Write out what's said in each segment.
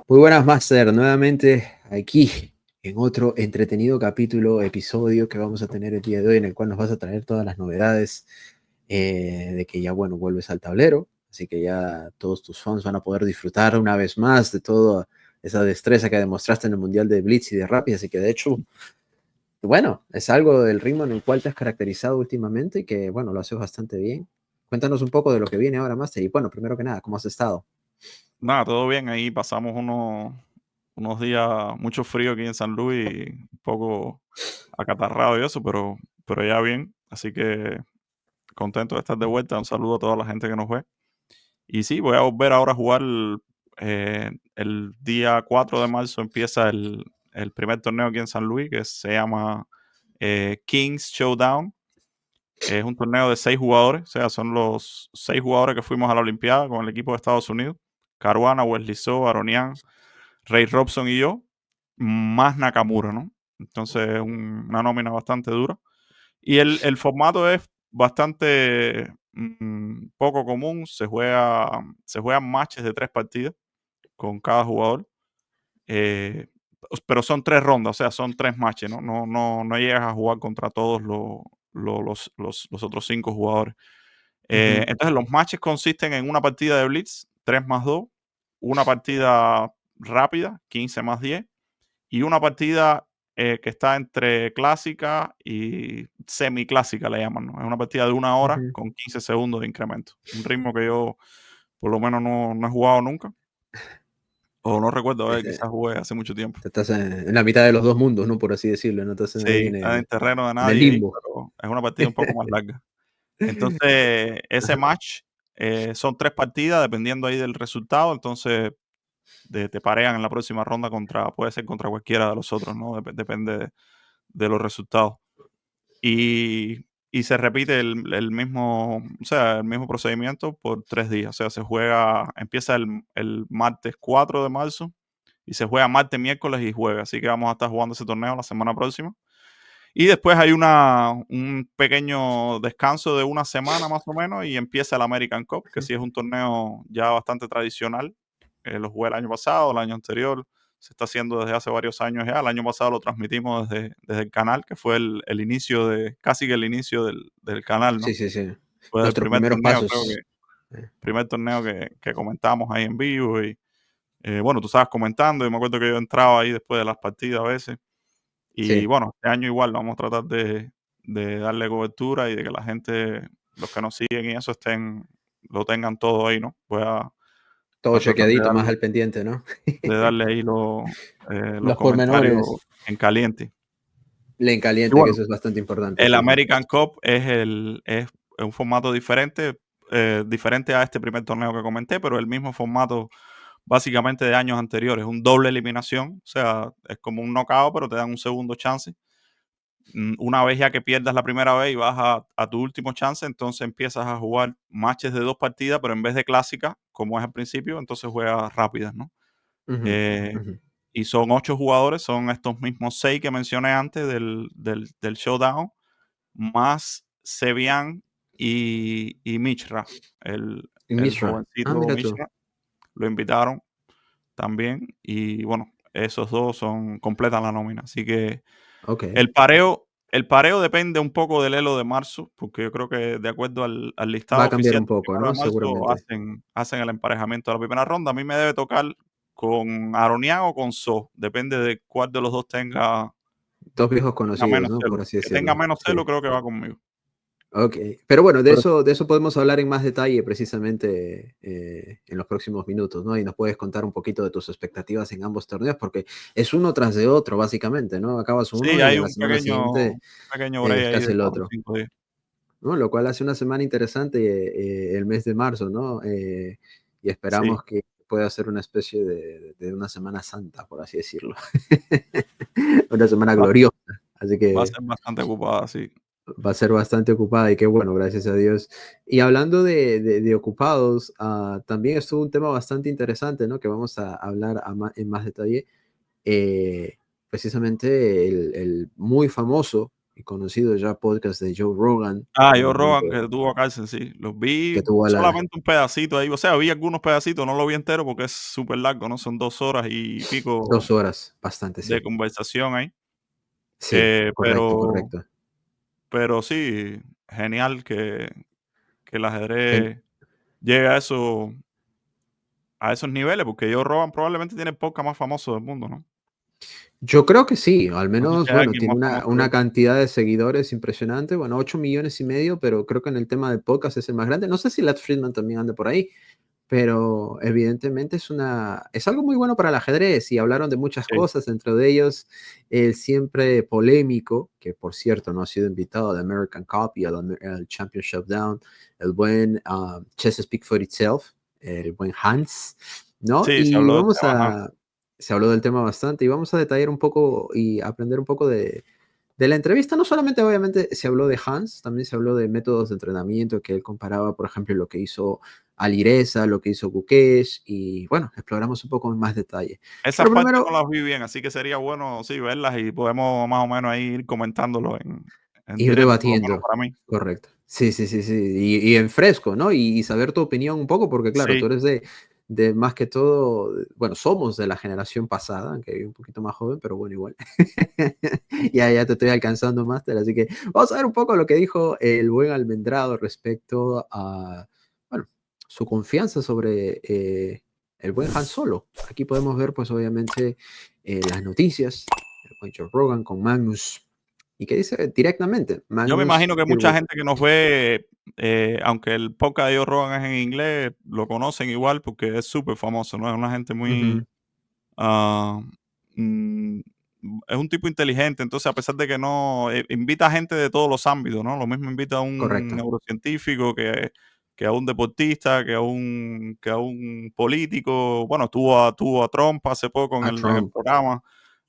Muy buenas, Master. Nuevamente aquí en otro entretenido episodio que vamos a tener el día de hoy, en el cual nos vas a traer todas las novedades de que ya, bueno, vuelves al tablero. Así que ya todos tus fans van a poder disfrutar una vez más de toda esa destreza que demostraste en el Mundial de Blitz y de Rapid. Así que, de hecho, bueno, es algo del ritmo en el cual te has caracterizado últimamente y que, bueno, lo haces bastante bien. Cuéntanos un poco de lo que viene ahora, Master. Y, bueno, primero que nada, ¿cómo has estado? Nada, todo bien. Ahí pasamos unos días, mucho frío aquí en San Luis y un poco acatarrado y eso, pero ya bien. Así que contento de estar de vuelta. Un saludo a toda la gente que nos ve. Y sí, voy a volver ahora a jugar el día 4 de marzo. Empieza el primer torneo aquí en San Luis que se llama Kings Showdown. Es un torneo de 6 jugadores, o sea, son los 6 jugadores que fuimos a la Olimpiada con el equipo de Estados Unidos. Caruana, Wesley So, Aronian, Ray Robson y yo, más Nakamura, ¿no? Entonces es una nómina bastante dura. Y el formato es bastante poco común. Se juegan matches de 3 partidas con cada jugador. Pero son 3 rondas, o sea, son 3 matches, ¿no? No llegas a jugar contra todos los otros 5 jugadores. Ujú, Entonces, los matches consisten en una partida de Blitz, 3+2, una partida rápida, 15+10, y una partida que está entre clásica y semiclásica, le llaman, ¿no? Es una partida de 1 hora ujú. con 15 segundos de incremento. Un ritmo que yo, por lo menos, no he jugado nunca, o no recuerdo, a ver, Este, quizás jugué hace mucho tiempo. Estás en la mitad de los dos mundos, ¿no? Por así decirlo, ¿no? Estás ahí Sí, está en terreno de en el nadie ahí, limbo. pero es una partida un poco más larga. Entonces, ese Ajá. match son 3 partidas, dependiendo ahí del resultado. Entonces, te parean en la próxima ronda puede ser contra cualquiera de los otros, ¿no? Depende de los resultados. Y, y se repite el mismo procedimiento por 3 días. O sea, empieza el martes 4 de marzo y se juega martes, miércoles y jueves. Así que vamos a estar jugando ese torneo la semana próxima. Y después hay un pequeño descanso de una semana más o menos y empieza el American Cup, que sí es un torneo ya bastante tradicional. Lo jugué el año pasado, el año anterior. Se está haciendo desde hace varios años ya. El año pasado lo transmitimos desde el canal, que fue el inicio casi que el inicio del canal, Sí, ¿no? sí, sí. Fue el Nuestros primer primeros torneo, creo pasos. que, primer torneo que comentamos ahí en vivo. Y bueno, tú estabas comentando y me acuerdo que yo entraba ahí después de las partidas a veces. Y Sí, bueno, este año igual vamos a tratar de darle cobertura y de que la gente, los que nos siguen y eso lo tengan todo ahí, ¿no? Voy todo a tratar de chequeadito, más darle, al pendiente, ¿no? de darle ahí los Los comentarios pormenores, en caliente. leen Y caliente, que bueno, eso es bastante importante, el sí, sí. American Cup es un formato diferente a este primer torneo que comenté, pero el mismo formato básicamente de años anteriores. Un doble eliminación, o sea, es como un knockout, pero te dan un segundo chance. Una vez ya que pierdas la primera vez y vas a tu último chance, entonces empiezas a jugar matches de 2 partidas, pero en vez de clásica, como es al principio, entonces juegas rápidas, ¿no? Ujú, Eh, ujú. y son 8 jugadores, son estos mismos 6 que mencioné antes del Showdown, más Sevian y Mishra, Y el Mishra. Ah, jovencito mira tú. Mishra, lo invitaron también y bueno, esos dos completan la nómina, así que Ok. el pareo depende un poco del Elo de marzo, porque yo creo que de acuerdo al Va listado a cambiar oficial un del poco, 1 ¿no? de marzo Seguramente. hacen el emparejamiento de la primera ronda. A mí me debe tocar con Aronian o con So, depende de cuál de los dos tenga Dos viejos tenga conocidos, menos ¿no? Por celo. así Que tenga decirlo. menos Sí. celo creo que va conmigo. Ok, pero bueno, Pero de eso podemos hablar en más detalle precisamente en los próximos minutos, ¿no? Y nos puedes contar un poquito de tus expectativas en ambos torneos, porque es uno tras de otro, básicamente, ¿no? Acabas sí, uno y hay a la un semana pequeño siguiente un pequeño break ahí estás de el 4 o otro, 5 días. ¿no? Lo cual hace una semana interesante el mes de marzo, ¿no? Y Sí, esperamos que pueda ser una especie de una semana santa, por así decirlo. Una semana va gloriosa. Así va a que ser bastante ocupada, sí. va a ser bastante ocupada y qué bueno, gracias a Dios. Y hablando de ocupados, también estuvo un tema bastante interesante, ¿no? Que vamos a hablar en más detalle. Eh, Precisamente el muy famoso y conocido ya podcast de Joe Rogan, Joe donde Rogan, que tuvo a Carson, sí. Los vi que tuvo la solamente un pedacito ahí, o sea, vi algunos pedacitos, no lo vi entero porque es súper largo, ¿no? Son 2 horas y pico 2 horas, bastante, de sí. conversación ahí. Sí, correcto, Pero correcto. sí, genial que el Gen ajedrez llegue a esos niveles, porque Joe Rogan probablemente tiene el podcast más famoso del mundo, ¿no? Yo creo que sí, al No sé menos, si hay bueno, alguien tiene más famoso que una él. cantidad de seguidores impresionante, bueno, 8,5 millones, pero creo que en el tema del podcast es el más grande. No sé si Lex Fridman también anda por ahí, pero evidentemente es algo muy bueno para el ajedrez y hablaron de muchas Sí, cosas, entre de ellos el siempre polémico, que por cierto no ha sido invitado al American Cup y al Championship Down, el buen Chess Speak for Itself, el buen Hans, ¿no? sí, se Y habló del vamos tema, ajá. se habló del tema bastante y vamos a detallar un poco y aprender un poco de la entrevista. No solamente obviamente se habló de Hans, también se habló de métodos de entrenamiento que él comparaba, por ejemplo, lo que hizo Alireza, lo que hizo Gukesh y bueno, exploramos un poco en más detalle. Esas Pero partes no primero, las vi bien, así que sería bueno, sí, verlas y podemos más o menos ahí ir comentándolo en ir directo, por lo menos debatiendo. para mí. Correcto. Sí, sí, sí, sí. Y en fresco, ¿no? Y saber tu opinión un poco, porque claro, tú Sí, eres de más que todo, bueno, somos de la generación pasada, aunque un poquito más joven, pero bueno, igual. Ya te estoy alcanzando, Máster. Así que vamos a ver un poco lo que dijo el buen Almendrado respecto a, bueno, su confianza sobre el buen Han Solo. Aquí podemos ver, pues, obviamente, las noticias. El buen Joe Rogan con Magnus. ¿Y qué dice directamente? yo me Magnus imagino que mucha Kirby. gente que nos ve, aunque el podcast de Joe Rogan es en inglés, lo conocen igual porque es súper famoso, ¿no? Es una gente muy, Ujú, ah, mm, es un tipo inteligente, entonces a pesar de que no, invita a gente de todos los ámbitos, ¿no? Lo mismo invita a un correcto. neurocientífico que a un deportista, que a un político. Bueno, tuvo a Trump hace poco A en el Trump, programa.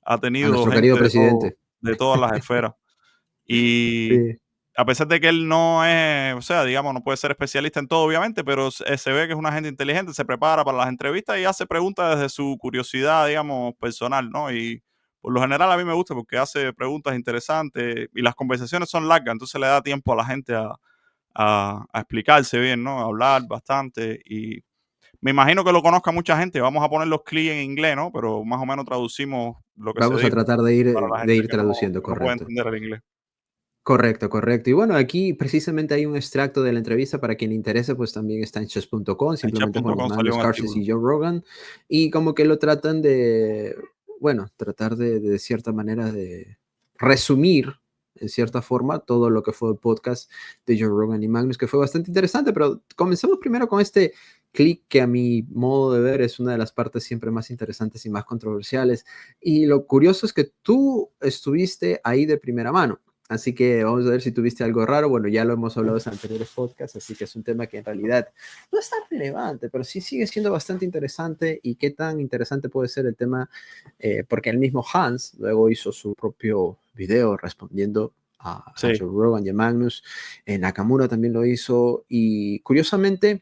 Ha a tenido nuestro querido gente presidente. de todas las esferas. Y Sí, a pesar de que él no es, o sea, digamos, no puede ser especialista en todo, obviamente, pero se ve que es una gente inteligente, se prepara para las entrevistas y hace preguntas desde su curiosidad, digamos, personal, ¿no? Y por lo general a mí me gusta porque hace preguntas interesantes y las conversaciones son largas, entonces le da tiempo a la gente a explicarse bien, ¿no? A hablar bastante. Y me imagino que lo conozca mucha gente. Vamos a poner los clics en inglés, ¿no? Pero más o menos traducimos lo que se vamos a dijo tratar para la de gente ir traduciendo, que no puede correcto. entender el inglés. Correcto, correcto. Y bueno, aquí precisamente hay un extracto de la entrevista para quien le interese, pues también está en chess.com, En simplemente pones chat.com salió Magnus un Carlsen artículo. y Joe Rogan, y como que lo tratan de, bueno, tratar de cierta manera de resumir, en cierta forma, todo lo que fue el podcast de Joe Rogan y Magnus, que fue bastante interesante, pero comencemos primero con este clip que a mi modo de ver es una de las partes siempre más interesantes y más controversiales. Y lo curioso es que tú estuviste ahí de primera mano. Así que vamos a ver si tuviste algo raro. Bueno, ya lo hemos hablado en anteriores podcasts, así que es un tema que en realidad no es tan relevante, pero sí sigue siendo bastante interesante. Y qué tan interesante puede ser el tema, porque el mismo Hans luego hizo su propio video respondiendo a Sí. Joe Rogan y a Magnus. Nakamura también lo hizo. Y curiosamente,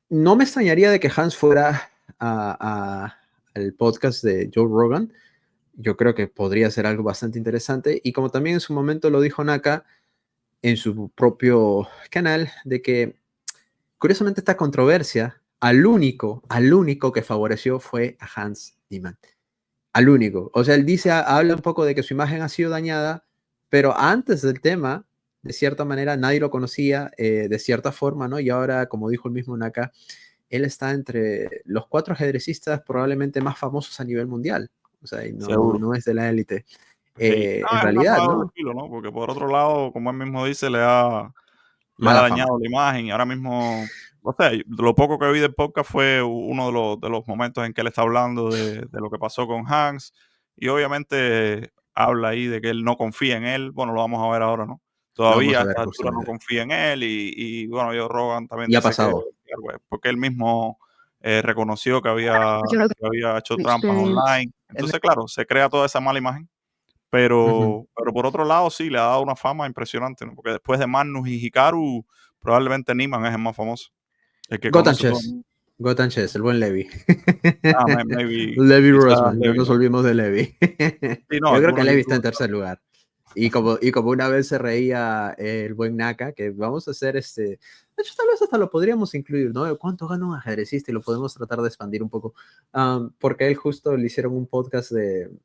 no me extrañaría de que Hans fuera al podcast de Joe Rogan. Yo creo que podría ser algo bastante interesante. Y como también en su momento lo dijo Naka en su propio canal, de que curiosamente esta controversia, al único que favoreció fue a Hans Niemann. Al único. O sea, él dice, habla un poco de que su imagen ha sido dañada, pero antes del tema, de cierta manera, nadie lo conocía de cierta forma, ¿no? Y ahora, como dijo el mismo Naka, él está entre los 4 ajedrecistas probablemente más famosos a nivel mundial. O sea, y Seguro. no es de la élite. Sí. En No, es un arma realidad, de doble ¿no? filo, ¿no? Porque por otro lado, como él mismo dice, le ha Mala fama. dañado la imagen y ahora mismo, o sea, lo poco que vi del podcast fue uno de los momentos en que él está hablando de lo que pasó con Hans y obviamente habla ahí de que él no confía en él. Bueno, lo vamos a ver ahora, ¿no? Lo Todavía vamos a a ver esta altura no justamente. confía en él y bueno, yo Rogan también Y ha dice que, pasado. claro, porque él mismo reconoció Yo creo que había hecho que trampas experience online. and Entonces, claro, se crea toda esa mala imagen. Ujú. Pero por otro lado, sí, le ha dado una fama impresionante, ¿no? Porque después de Magnus y Hikaru, probablemente Niman es el más famoso, el que Gotham conoce todo el Chess. mundo. Gotham Chess, el buen Levi. Maybe, Levi quizás Rosman, no Levi, nos ¿no? olvidemos de Levi. Sí, no, Yo creo que algunos Levi está en youtubers, tercer lugar. Y como una vez se reía el buen Naka, que vamos a hacer de hecho, tal vez hasta lo podríamos incluir, ¿no? ¿Cuánto gana un ajedrecista? Y lo podemos tratar de expandir un poco. Porque él justo le hicieron un podcast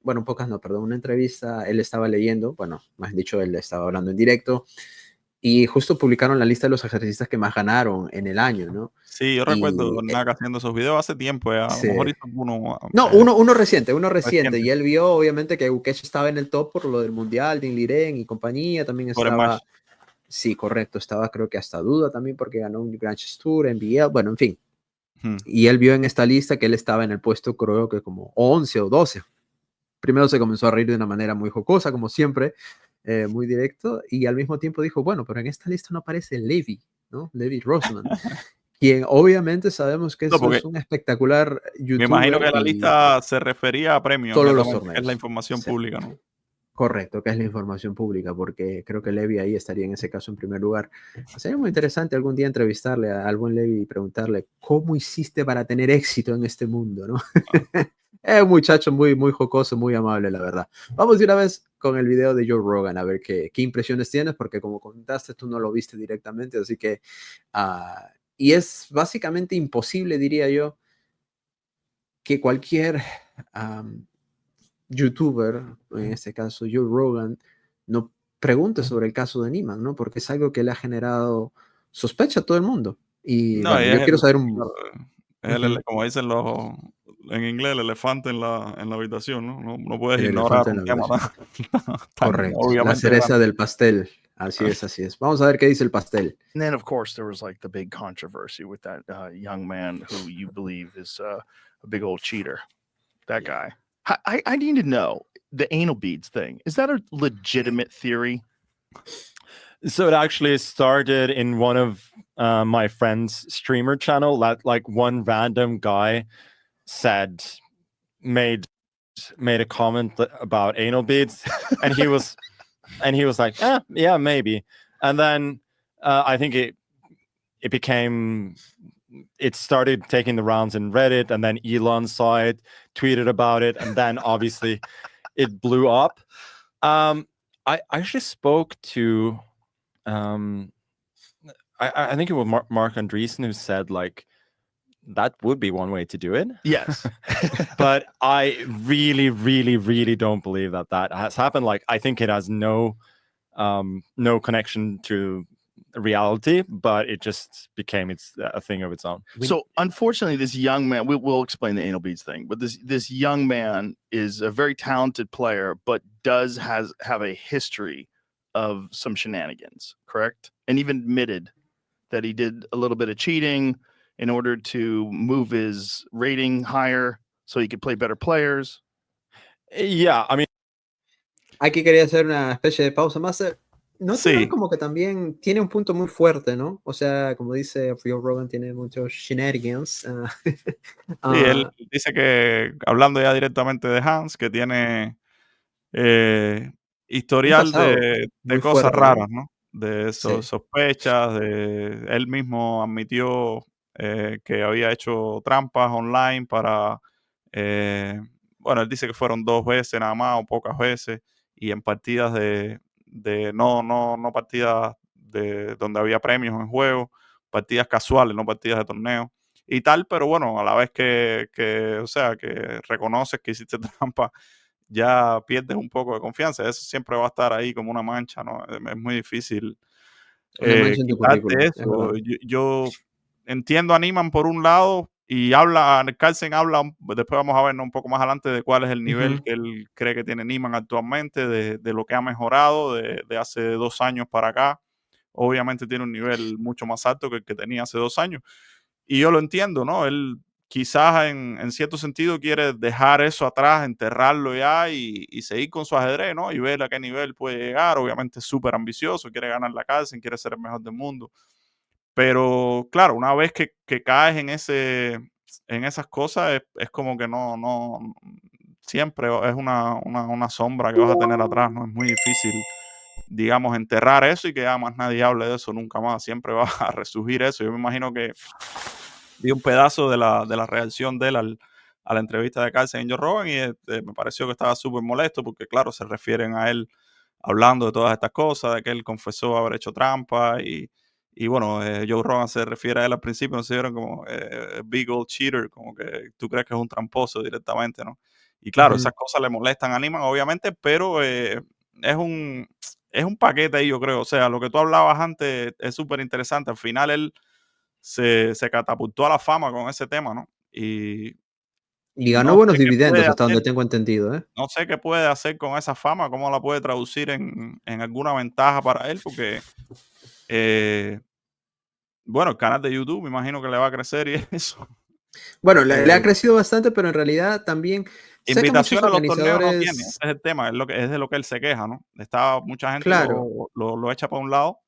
bueno, un podcast no, perdón, una entrevista, él estaba leyendo, bueno, más dicho, él estaba hablando en directo, y justo publicaron la lista de los ajedrecistas que más ganaron en el año, ¿no? Sí, yo recuerdo Y Naka haciendo esos videos hace tiempo, a lo sí. mejor hizo uno No, uno reciente, reciente, y él vio obviamente que Ukesh estaba en el top por lo del Mundial, de Liren y compañía, también por Smash. estaba, sí, correcto, estaba creo que hasta Duda también porque ganó un Grand Chess Tour, NBL, bueno, en fin, Ujú. y él vio en esta lista que él estaba en el puesto creo que como 11 o 12. Primero se comenzó a reír de una manera muy jocosa, como siempre, muy directo, y al mismo tiempo dijo, bueno, pero en esta lista no aparece Levi, ¿no? Levi Rosman, quien obviamente sabemos que No, eso porque es un espectacular me imagino youtuber que la y lista se refería a premios todos los netamente, que es la torneos. información Sí, pública, ¿no? correcto, que es la información pública, porque creo que Levi ahí estaría en ese caso en primer lugar. Sería muy interesante algún día entrevistarle al buen Levi y preguntarle, ¿cómo hiciste para tener éxito en este mundo, no? Es un muchacho muy, muy jocoso, muy amable, la verdad. Vamos de una vez con el video de Joe Rogan, a ver qué impresiones tienes, porque como comentaste, tú no lo viste directamente, así que... y es básicamente imposible, diría yo, que cualquier youtuber, en este caso Joe Rogan, no pregunte sobre el caso de Niman, ¿no? Porque es algo que le ha generado sospecha a todo el mundo. Y No, y bueno, es yo quiero saber claro, es ujú, como dicen en inglés, el elefante en la habitación, ¿no? No puedes el ignorar elefante en un la tema habitación. tan Correcto. La obviamente cereza grande. del pastel. Así es, así es. Vamos a ver qué dice el pastel. And then, of course, there was like the big controversy with that young man who you believe is a big old cheater. That Yeah. guy. I need to know the anal beads thing. Is that a legitimate theory? So it actually started in one of my friend's streamer channel that like one random guy said made a comment about anal beads and he was like yeah maybe, and then I think it started taking the rounds in Reddit, and then Elon saw it, tweeted about it, and then obviously it blew up. I actually spoke to I think it was Mark Andreessen who said like that would be one way to do it. Yes. But I really, really, really don't believe that has happened. Like I think it has no connection to reality, but it just became a thing of its own. So unfortunately, this young man, we'll explain the anal beads thing, but this young man is a very talented player, but have a history of some shenanigans, correct? And even admitted that he did a little bit of cheating in order to move his rating higher so he could play better players. Yeah, I mean, Aquí quería hacer una especie de pausa más. ¿No te da Sí, como que también tiene un punto muy fuerte, ¿no? O sea, como dice Joe Rogan, tiene muchos shenanigans. sí, él Ah, dice que, hablando ya directamente de Hans, que tiene eh, un historial pasado de muy cosas fuerte, ¿no? raras, ¿no? De Sí. sospechas, él mismo admitió que había hecho trampas online para, eh, bueno, él dice que fueron 2 veces nada más o pocas veces, y en partidas no partidas de donde había premios en juego, partidas casuales, no partidas de torneo y tal, pero bueno, a la vez o sea, que reconoces que hiciste trampa, ya pierdes un poco de confianza. Eso siempre va a estar ahí como una mancha, ¿no? Es muy difícil Una mancha en tu quitarte currículum, es eso. verdad. Yo entiendo a Niman por un lado y Carlsen habla, después vamos a ver, ¿no?, un poco más adelante de cuál es el nivel Ujú. que él cree que tiene Niman actualmente, de lo que ha mejorado de hace 2 años para acá. Obviamente tiene un nivel mucho más alto que el que tenía hace 2 años. Y yo lo entiendo, ¿no? Él quizás en cierto sentido quiere dejar eso atrás, enterrarlo ya y seguir con su ajedrez, ¿no? Y ver a qué nivel puede llegar. Obviamente es súper ambicioso, quiere ganar la cárcel, quiere ser el mejor del mundo. Pero claro, una vez que caes en esas cosas, es como que siempre es una sombra que vas a tener atrás, ¿no? Es muy difícil, digamos, enterrar eso y que ya más nadie hable de eso nunca más. Siempre va a resurgir eso. Yo me imagino que vi un pedazo de la reacción de él a la entrevista de Carlsen en Joe Rogan y me pareció que estaba súper molesto porque, claro, se refieren a él hablando de todas estas cosas, de que él confesó haber hecho trampa y bueno, Joe Rogan se refiere a él al principio, no se vieron como big old cheater, como que tú crees que es un tramposo directamente, ¿no? Y claro, Ujú. esas cosas le molestan, animan, obviamente, pero es un paquete ahí, yo creo. O sea, lo que tú hablabas antes es súper interesante. Al final él se catapultó a la fama con ese tema, ¿no? Y Y ganó no buenos sé qué puede dividendos, hasta hacer, donde tengo entendido, ¿eh? no sé qué puede hacer con esa fama, cómo la puede traducir en alguna ventaja para él, porque eh, bueno, el canal de YouTube me imagino que le va a crecer y eso. Bueno, le ha Eh, crecido bastante, pero en realidad también sé que muchos invitación a los torneos no tiene, ese organizadores, es el tema, es de lo que él se queja, ¿no? Está, mucha gente claro, lo echa para un lado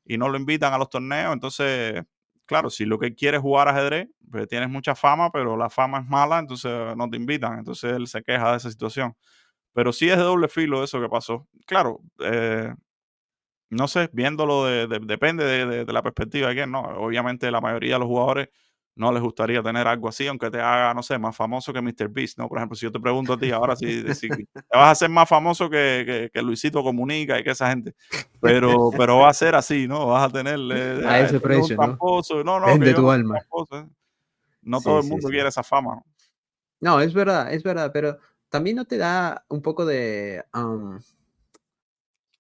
y no lo invitan a los torneos, entonces, claro, si lo que él quiere es jugar ajedrez, pues tienes mucha fama, pero la fama es mala, entonces no te invitan, entonces él se queja de esa situación. Pero sí es de doble filo eso que pasó. Claro, no sé, viéndolo depende de la perspectiva de quién, ¿no? Obviamente la mayoría de los jugadores no les gustaría tener algo así, aunque te haga, no sé, más famoso que Mr. Beast, ¿no? Por ejemplo, si yo te pregunto a ti ahora si te vas a hacer más famoso que Luisito Comunica y que esa gente, pero va a ser así, ¿no? Vas a tener, a ese este es un precio, ¿no? tramposo, no, que Vende yo no tu soy alma. tramposo, ¿eh? No todo Sí, el sí, mundo sí. quiere esa fama, ¿no? No, es verdad, pero también no te da un poco de,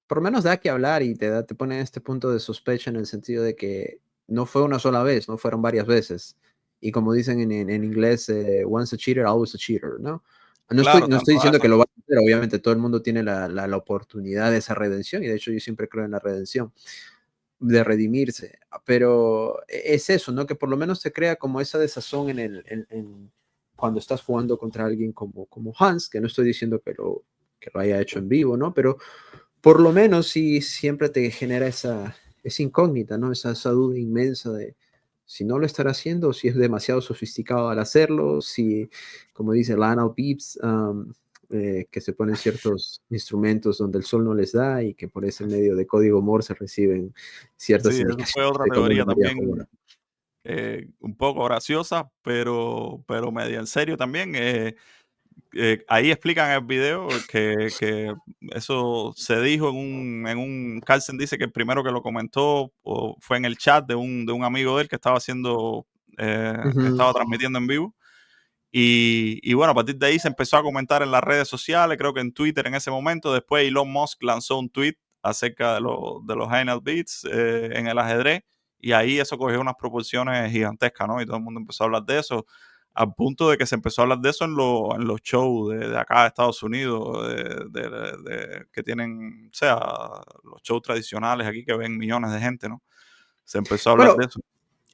por lo menos da que hablar y te pone en este punto de sospecha en el sentido de que no fue una sola vez, no fueron varias veces. Y como dicen en inglés, once a cheater, always a cheater, ¿no? Claro, No estoy tanto a diciendo esas que lo va cosas. a hacer, obviamente todo el mundo tiene la oportunidad de esa redención y de hecho yo siempre creo en la redención, de redimirse, pero es eso, ¿no? Que por lo menos te crea como esa desazón cuando estás jugando contra alguien como Hans, que no estoy diciendo que lo haya hecho en vivo, ¿no? Pero por lo menos sí siempre te genera esa incógnita, ¿no? Esa duda inmensa de si no lo estará haciendo, si es demasiado sofisticado al hacerlo, si, como dice Lionel Beeps, que se ponen ciertos instrumentos donde el sol no les da y que por ese medio de código Morse reciben ciertas Sí, eso fue indicaciones otra de cómo teoría debería jugar. también, un poco graciosa, pero media en serio también. Ahí explican en el video que eso se dijo Carlsen dice que el primero que lo comentó fue en el chat de un amigo de él que estaba que Ujú, estaba transmitiendo en vivo. Y bueno, a partir de ahí se empezó a comentar en las redes sociales, creo que en Twitter en ese momento. Después Elon Musk lanzó un tweet acerca de los Final Beats en el ajedrez y ahí eso cogió unas proporciones gigantescas, ¿no? Y todo el mundo empezó a hablar de eso, al punto de que se empezó a hablar de eso en los shows de acá de Estados Unidos, que tienen, o sea, los shows tradicionales aquí que ven millones de gente, ¿no? Se empezó a hablar bueno, de eso.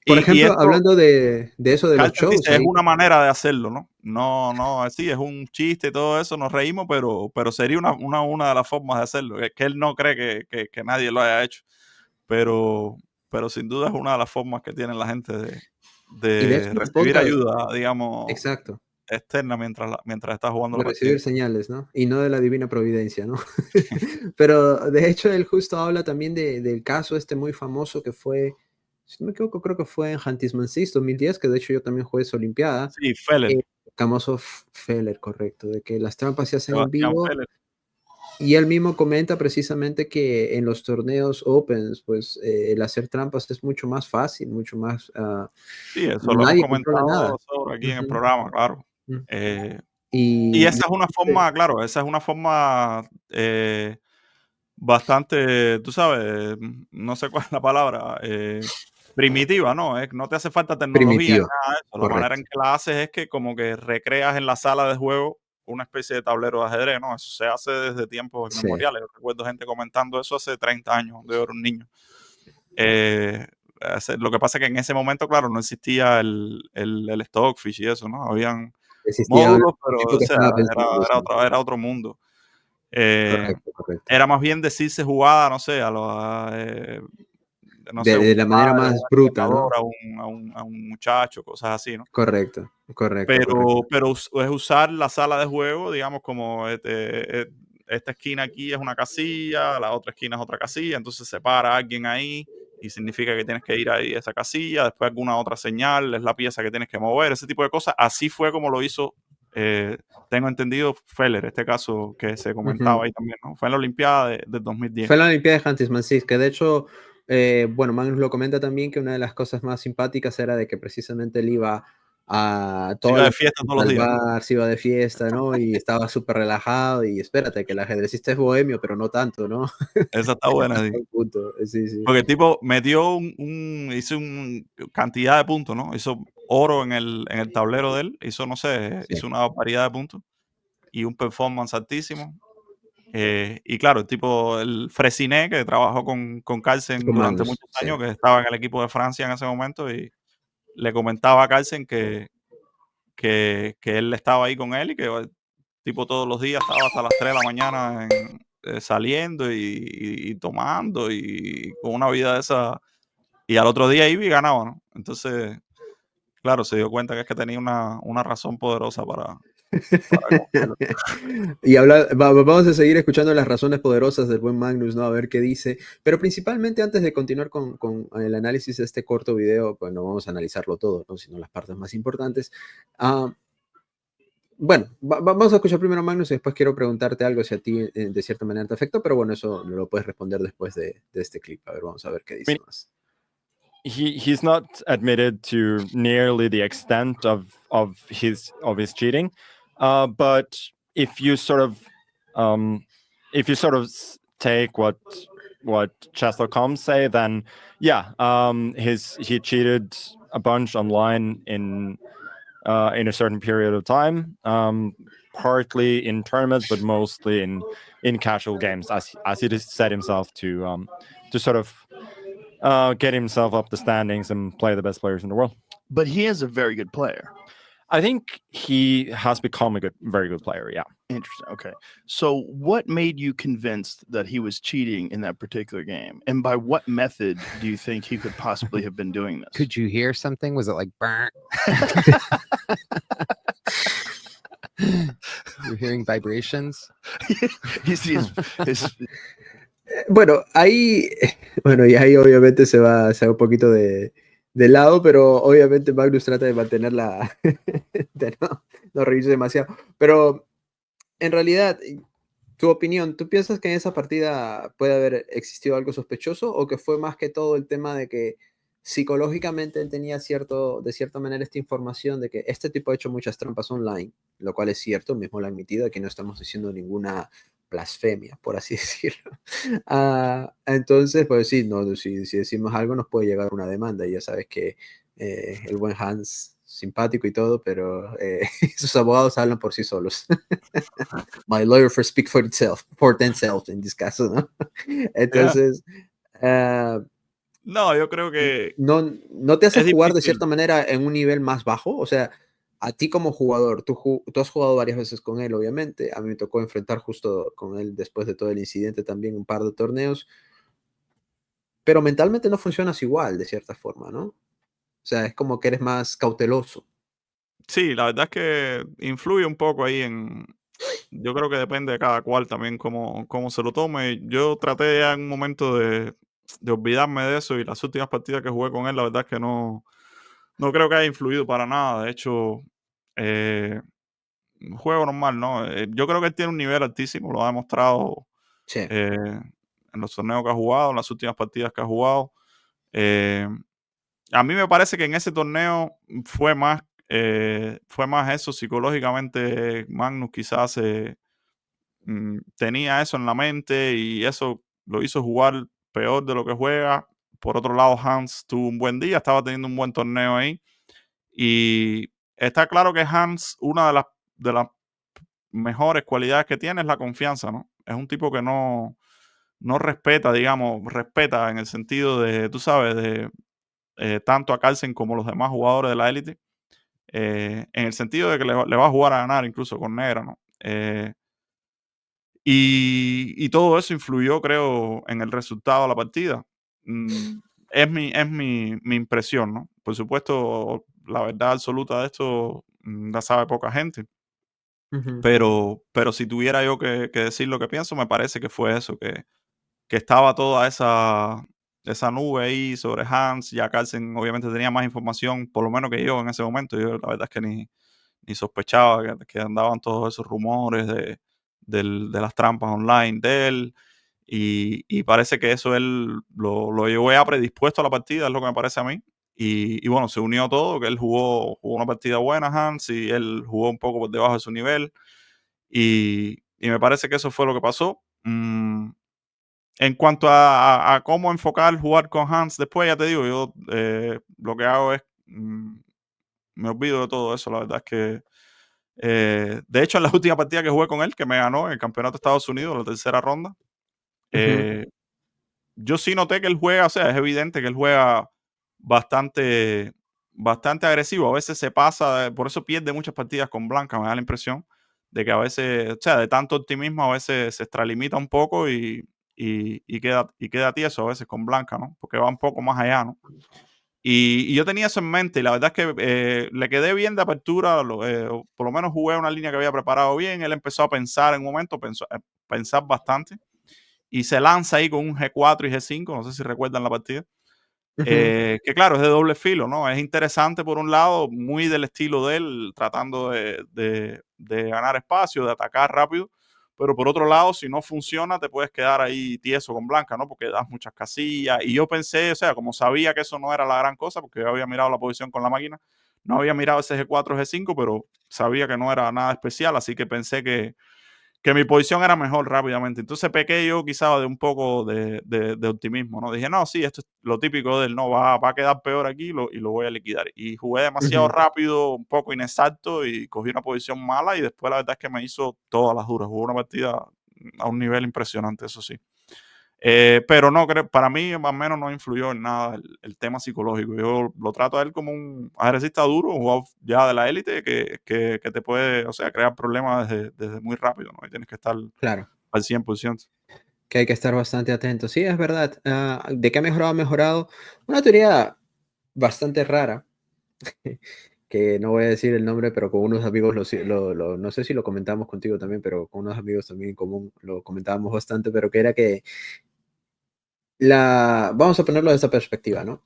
por Y ejemplo, esto, hablando de eso de los Carlton shows, dice, es ahí, una manera de hacerlo, ¿no? No, así es un chiste y todo eso, nos reímos, pero sería una de las formas de hacerlo. Es que él no cree que nadie lo haya hecho, pero, pero sin duda es una de las formas que tiene la gente y de hecho de los recibir podcasts, ayuda, digamos, exacto, externa mientras está jugando de la partida. recibir señales, ¿no? Y no de la divina providencia, ¿no? Pero de hecho él justo habla también del caso este muy famoso que fue, si no me equivoco, creo que fue en Huntis-Mansis 2010, que de hecho yo también jugué esa olimpiada, Sí, Feller, eh, famoso Feller, correcto, de que las trampas se hacen en Sebastián vivo Feller. y él mismo comenta precisamente que en los torneos Opens, pues el hacer trampas es mucho más fácil, mucho más, Sí, eso lo hemos nadie controla comentado nada. sobre aquí en el Ujú, programa, claro. ujú. Eh, y Y esa es una forma, claro, esa es una forma bastante, tú sabes, no sé cuál es la palabra, primitiva, ¿no? No te hace falta tecnología ni primitiva, nada de eso. La manera en correcto. que la haces es que como que recreas en la sala de juego una especie de tablero de ajedrez, ¿no? Eso se hace desde tiempos Sí. inmemoriales. Yo recuerdo gente comentando eso hace 30 años, cuando yo era un niño. Eh, lo que pasa es que en ese momento, claro, no existía el Stockfish y eso, ¿no? Habían Existía una módulos, pero o época sea, estaba era, pensando, era, sí. otro, era otro mundo. Eh, Correcto, correcto. Era más bien decirse jugada, no sé, no sé, De un la manera padre, un más bruta, entrenador ¿no? a un muchacho, cosas así, ¿no? Correcto, correcto, correcto. Pero es usar la sala de juego, digamos, como esta esquina aquí es una casilla, la otra esquina es otra casilla, entonces se para alguien ahí y significa que tienes que ir ahí a esa casilla, después alguna otra señal, es la pieza que tienes que mover, ese tipo de cosas. Así fue como lo hizo tengo entendido, Feller, este caso que se comentaba ahí también, ¿no? Fue en la Olimpiada de 2010. Fue en la Olimpiada de Huntsman, sí, que de hecho, bueno, Magnus lo comenta también que una de las cosas más simpáticas era de que precisamente él iba a Se iba todas de fiesta todos los días. al bar, se iba de fiesta, ¿no? Y estaba súper relajado y espérate, que el ajedrecista es bohemio, pero no tanto, ¿no? Esa está buena, sí. Un punto, sí, sí. Porque el tipo metió hizo una cantidad de puntos, ¿no? Hizo oro en el tablero de él, hizo, no sé, Sí. hizo una variedad de puntos y un performance altísimo. Y claro, el tipo, el Fresinet, que trabajó con Carlsen Con durante Magnus, muchos sí. años, que estaba en el equipo de Francia en ese momento, y le comentaba a Carlsen que él estaba ahí con él y que el tipo todos los días estaba hasta las 3 de la mañana saliendo y tomando y con una vida de esa. Y al otro día iba y ganaba, ¿no? Entonces, claro, se dio cuenta que es que tenía una razón poderosa para confiar. Y vamos a seguir escuchando las razones poderosas del buen Magnus, ¿no? A ver qué dice. Pero principalmente antes de continuar con el análisis de este corto video, pues no vamos a analizarlo todo, ¿no? Sino las partes más importantes. Bueno, vamos a escuchar primero a Magnus y después quiero preguntarte algo si a ti de cierta manera te afectó, pero bueno, eso lo puedes responder después de este clip. A ver, vamos a ver qué dice más. He's not admitted to nearly the extent of his cheating, but if you sort of take what chess.com say, then yeah, he cheated a bunch online in a certain period of time, partly in tournaments, but mostly in casual games, as he just said himself, to sort of get himself up the standings and play the best players in the world. But he is a very good player. I think he has become a very good player. Yeah. Interesting. Okay. So what made you convinced that he was cheating in that particular game? And by what method do you think he could possibly have been doing this? Could you hear something? Was it like burn? You're hearing vibrations? You see his Bueno, ahí, bueno, y ahí obviamente se va un poquito de lado, pero obviamente Magnus trata de mantener de no reírse demasiado. Pero en realidad, tu opinión, ¿tú piensas que en esa partida puede haber existido algo sospechoso o que fue más que todo el tema de que psicológicamente él tenía de cierta manera esta información de que este tipo ha hecho muchas trampas online, lo cual es cierto, mismo lo ha admitido, aquí no estamos diciendo ninguna blasfemia, por así decirlo. Entonces, pues sí, no, si decimos algo nos puede llegar una demanda y ya sabes que el buen Hans, simpático y todo, pero sus abogados hablan por sí solos. My lawyer for speak for themselves en este caso, ¿no? Entonces, No, yo creo que no te hace es jugar de difícil. cierta manera en un nivel más bajo, o sea, a ti como jugador, tú has jugado varias veces con él, obviamente, a mí me tocó enfrentar justo con él después de todo el incidente también un par de torneos, pero mentalmente no funcionas igual, de cierta forma, ¿no? O sea, es como que eres más cauteloso. Sí, la verdad es que influye un poco ahí yo creo que depende de cada cual también cómo se lo tome. Yo traté ya en un momento de olvidarme de eso y las últimas partidas que jugué con él, la verdad es que no creo que haya influido para nada. De hecho, un juego normal, ¿no? Yo creo que él tiene un nivel altísimo, lo ha demostrado Sí. en los torneos que ha jugado, en las últimas partidas que ha jugado. A mí me parece que en ese torneo fue más eso psicológicamente. Magnus quizás tenía eso en la mente y eso lo hizo jugar peor de lo que juega. Por otro lado, Hans tuvo un buen día, estaba teniendo un buen torneo ahí. Y está claro que Hans, una de las mejores cualidades que tiene es la confianza, ¿no? Es un tipo que no respeta, digamos, respeta en el sentido de, tú sabes, de tanto a Carlsen como los demás jugadores de la élite, en el sentido de que le va a jugar a ganar incluso con Negra, ¿no? Y todo eso influyó, creo, en el resultado de la partida. Es mi impresión, ¿no? Por supuesto, la verdad absoluta de esto la sabe poca gente. Ujú. Pero si tuviera yo que decir lo que pienso, me parece que fue eso, que estaba toda esa nube ahí sobre Hans. Ya Carlsen obviamente tenía más información, por lo menos que yo en ese momento. Yo la verdad es que ni sospechaba que andaban todos esos rumores de las trampas online de él. Y parece que eso él lo llevó ya predispuesto a la partida, es lo que me parece a mí. Y bueno, se unió todo, que él jugó una partida buena, Hans, y él jugó un poco por debajo de su nivel. Y me parece que eso fue lo que pasó. En cuanto a cómo enfocar jugar con Hans después, ya te digo, yo lo que hago es, me olvido de todo eso, la verdad es que, de hecho, en la última partida que jugué con él, que me ganó en el Campeonato de Estados Unidos, la tercera ronda, eh, yo sí noté que él juega, o sea, es evidente que él juega bastante, bastante agresivo. A veces se pasa, por eso pierde muchas partidas con Blanca. Me da la impresión de que a veces, o sea, de tanto optimismo, a veces se extralimita un poco y queda tieso a veces con Blanca, ¿no? Porque va un poco más allá, ¿no? Y yo tenía eso en mente y la verdad es que le quedé bien de apertura, o por lo menos jugué una línea que había preparado bien. Él empezó a pensar en un momento, pensar bastante y se lanza ahí con un G4 y G5, no sé si recuerdan la partida. Que claro, es de doble filo, ¿no? Es interesante por un lado, muy del estilo de él, tratando de ganar espacio, de atacar rápido, pero por otro lado, si no funciona, te puedes quedar ahí tieso con Blanca, ¿no? Porque das muchas casillas. Y yo pensé, o sea, como sabía que eso no era la gran cosa, porque yo había mirado la posición con la máquina, no había mirado ese G4, G5, pero sabía que no era nada especial, así que pensé que mi posición era mejor rápidamente. Entonces pequé yo quizás de un poco de optimismo, ¿no? Dije, no, sí, esto es lo típico de él, no, va a quedar peor aquí y lo voy a liquidar. Y jugué demasiado rápido, un poco inexacto y cogí una posición mala y después la verdad es que me hizo todas las duras. Jugué una partida a un nivel impresionante, eso sí. Pero no, para mí más o menos no influyó en nada el tema psicológico. Yo lo trato a él como un ajedrecista duro, un jugador ya de la élite que te puede, o sea, crear problemas desde muy rápido, ¿no? Y tienes que estar Claro, al 100%. que hay que estar bastante atento. Sí, es verdad. ¿De qué ha mejorado? Ha mejorado. Una teoría bastante rara, que no voy a decir el nombre, pero con unos amigos, no sé si lo comentamos contigo también, pero con unos amigos también en común lo comentábamos bastante, pero que era que vamos a ponerlo de esta perspectiva, ¿no?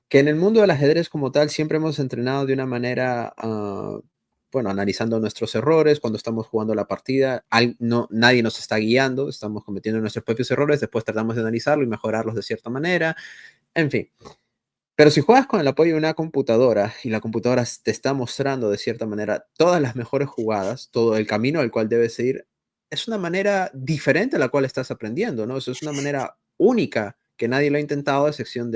Que en el mundo del ajedrez como tal siempre hemos entrenado de una manera, bueno, analizando nuestros errores cuando estamos jugando la partida. Nadie nos está guiando, estamos cometiendo nuestros propios errores, después tratamos de analizarlo y mejorarlos de cierta manera, en fin. Pero si juegas con el apoyo de una computadora y la computadora te está mostrando de cierta manera todas las mejores jugadas, todo el camino al cual debes ir, es una manera diferente a la cual estás aprendiendo, ¿no? Eso es una manera única que nadie lo ha intentado, a excepción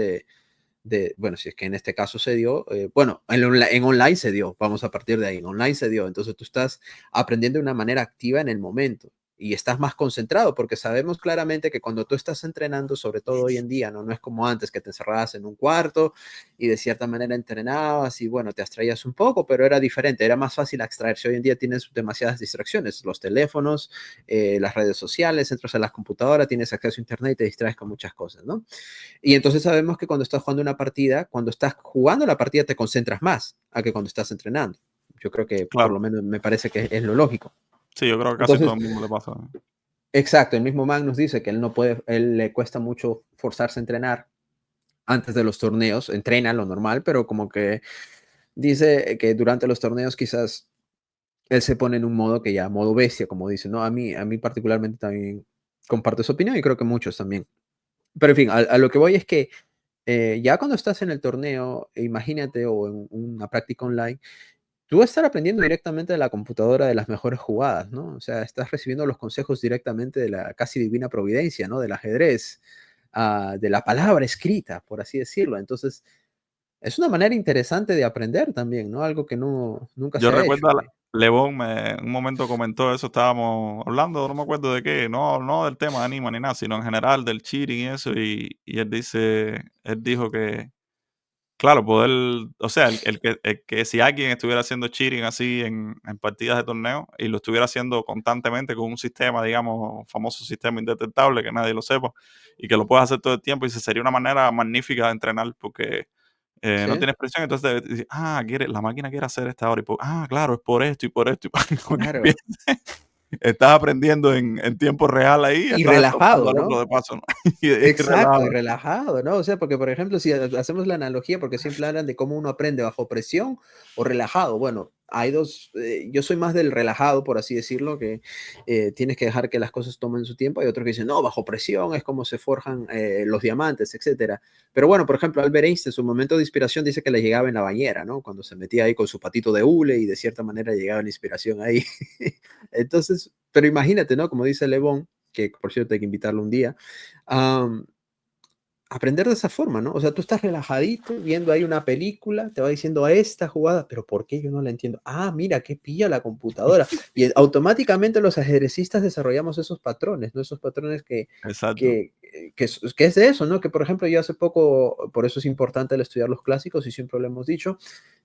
bueno, si es que en este caso se dio, bueno, en online se dio, vamos a partir de ahí, en online se dio, entonces tú estás aprendiendo de una manera activa en el momento y estás más concentrado porque sabemos claramente que cuando tú estás entrenando, sobre todo hoy en día, no es como antes que te encerrabas en un cuarto y de cierta manera entrenabas y bueno, te abstraías un poco, pero era diferente, era más fácil abstraerse. Hoy en día tienes demasiadas distracciones, los teléfonos, las redes sociales, entras a las computadoras, tienes acceso a internet y te distraes con muchas cosas, ¿no? Y entonces sabemos que cuando estás jugando una partida, cuando estás jugando la partida te concentras más a que cuando estás entrenando. Yo creo que por Claro. lo menos me parece que es lo lógico. Sí, yo creo que casi todo Entonces, el mundo le pasa. exacto, el mismo Magnus dice que él no puede, él le cuesta mucho forzarse a entrenar antes de los torneos, entrena lo normal, pero como que dice que durante los torneos quizás él se pone en un modo que ya, modo bestia, como dice, ¿no? A mí particularmente también comparto esa opinión y creo que muchos también. Pero en fin, a lo que voy es que ya cuando estás en el torneo, imagínate, o en una práctica online, tú vas a estar aprendiendo directamente de la computadora de las mejores jugadas, ¿no? O sea, estás recibiendo los consejos directamente de la casi divina providencia, ¿no? Del ajedrez, de la palabra escrita, por así decirlo. Entonces, es una manera interesante de aprender también, ¿no? Algo que nunca Yo se ha hecho. recuerdo a Lebón en un momento comentó eso, estábamos hablando, no me acuerdo de qué, no del tema de Anima ni nada, sino en general del cheating y eso, y él dijo que, claro, o sea, el que si alguien estuviera haciendo cheating así en partidas de torneo y lo estuviera haciendo constantemente con un sistema, digamos, famoso sistema indetectable, que nadie lo sepa, y que lo puedas hacer todo el tiempo, y sería una manera magnífica de entrenar, porque no Sí, tienes presión, entonces dices, la máquina quiere hacer esta hora, claro, es por esto y por esto, y como que claro. estás aprendiendo en tiempo real ahí, y Y estás estompando relajado, al otro ¿no? de paso, ¿no? Y Exacto, y relajado. relajado, ¿no? O sea, porque, por ejemplo, si hacemos la analogía, porque siempre hablan de cómo uno aprende bajo presión o relajado. Bueno, hay dos, yo soy más del relajado, por así decirlo, que tienes que dejar que las cosas tomen su tiempo. Hay otros que dicen, no, bajo presión es como se forjan los diamantes, etcétera. Pero bueno, por ejemplo, Albert Einstein, su momento de inspiración dice que le llegaba en la bañera, ¿no? Cuando se metía ahí con su patito de hule y de cierta manera llegaba la inspiración ahí. Entonces, pero imagínate, ¿no? Como dice Le Bon, que por cierto hay que invitarlo un día, um, aprender de esa forma, ¿no? O sea, tú estás relajadito viendo ahí una película, te va diciendo a esta jugada, pero ¿por qué yo no la entiendo? Ah, mira, qué pilla la computadora. Y automáticamente los ajedrecistas desarrollamos esos patrones, ¿no? Esos patrones Exacto. que es de eso, ¿no? Que por ejemplo yo hace poco, por eso es importante el estudiar los clásicos y siempre lo hemos dicho,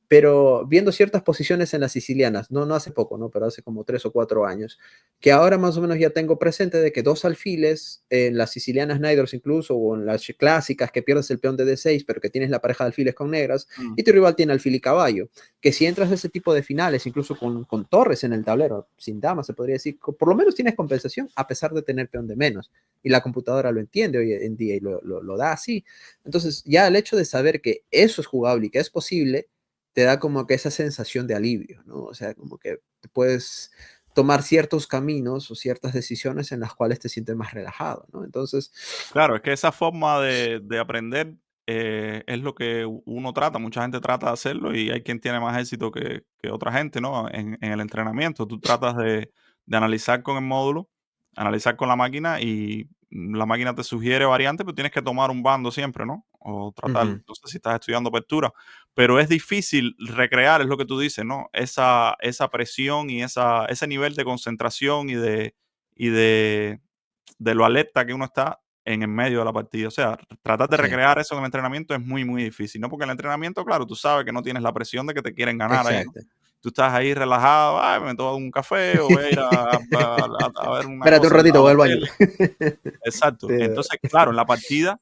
pero viendo ciertas posiciones en las sicilianas, no hace poco, ¿no? Pero hace como 3 o 4 años, que ahora más o menos ya tengo presente de que 2 alfiles, en las sicilianas Nidors incluso, o en las clásicas que pierdes el peón de D6, pero que tienes la pareja de alfiles con negras, Mm. y tu rival tiene alfil y caballo, que si entras a ese tipo de finales, incluso con torres en el tablero, sin damas se podría decir, por lo menos tienes compensación a pesar de tener peón de menos, y la computadora lo entiende hoy en día y lo da así. Entonces ya el hecho de saber que eso es jugable y que es posible, te da como que esa sensación de alivio, ¿no? O sea, como que puedes tomar ciertos caminos o ciertas decisiones en las cuales te sientes más relajado, ¿no? Entonces, Claro, es que esa forma de aprender es lo que uno trata. Mucha gente trata de hacerlo y hay quien tiene más éxito que otra gente, ¿no? En el entrenamiento, tú tratas de analizar con el módulo, analizar con la máquina y la máquina te sugiere variantes, pero tienes que tomar un bando siempre, ¿no? O tratar, ujú, no sé si estás estudiando apertura, pero es difícil recrear, es lo que tú dices, ¿no? Esa presión y ese nivel de concentración y de lo alerta que uno está en el medio de la partida. O sea, tratar de sí, recrear eso en el entrenamiento es muy, muy difícil, ¿no? Porque en el entrenamiento, claro, tú sabes que no tienes la presión de que te quieren ganar ahí, ¿no? exacto. Tú estás ahí relajado, ay, me tomo un café o voy a ir a ver una Espérate un cosa ratito, a voy la al baño. tele. Exacto. Sí, Entonces, claro, en la partida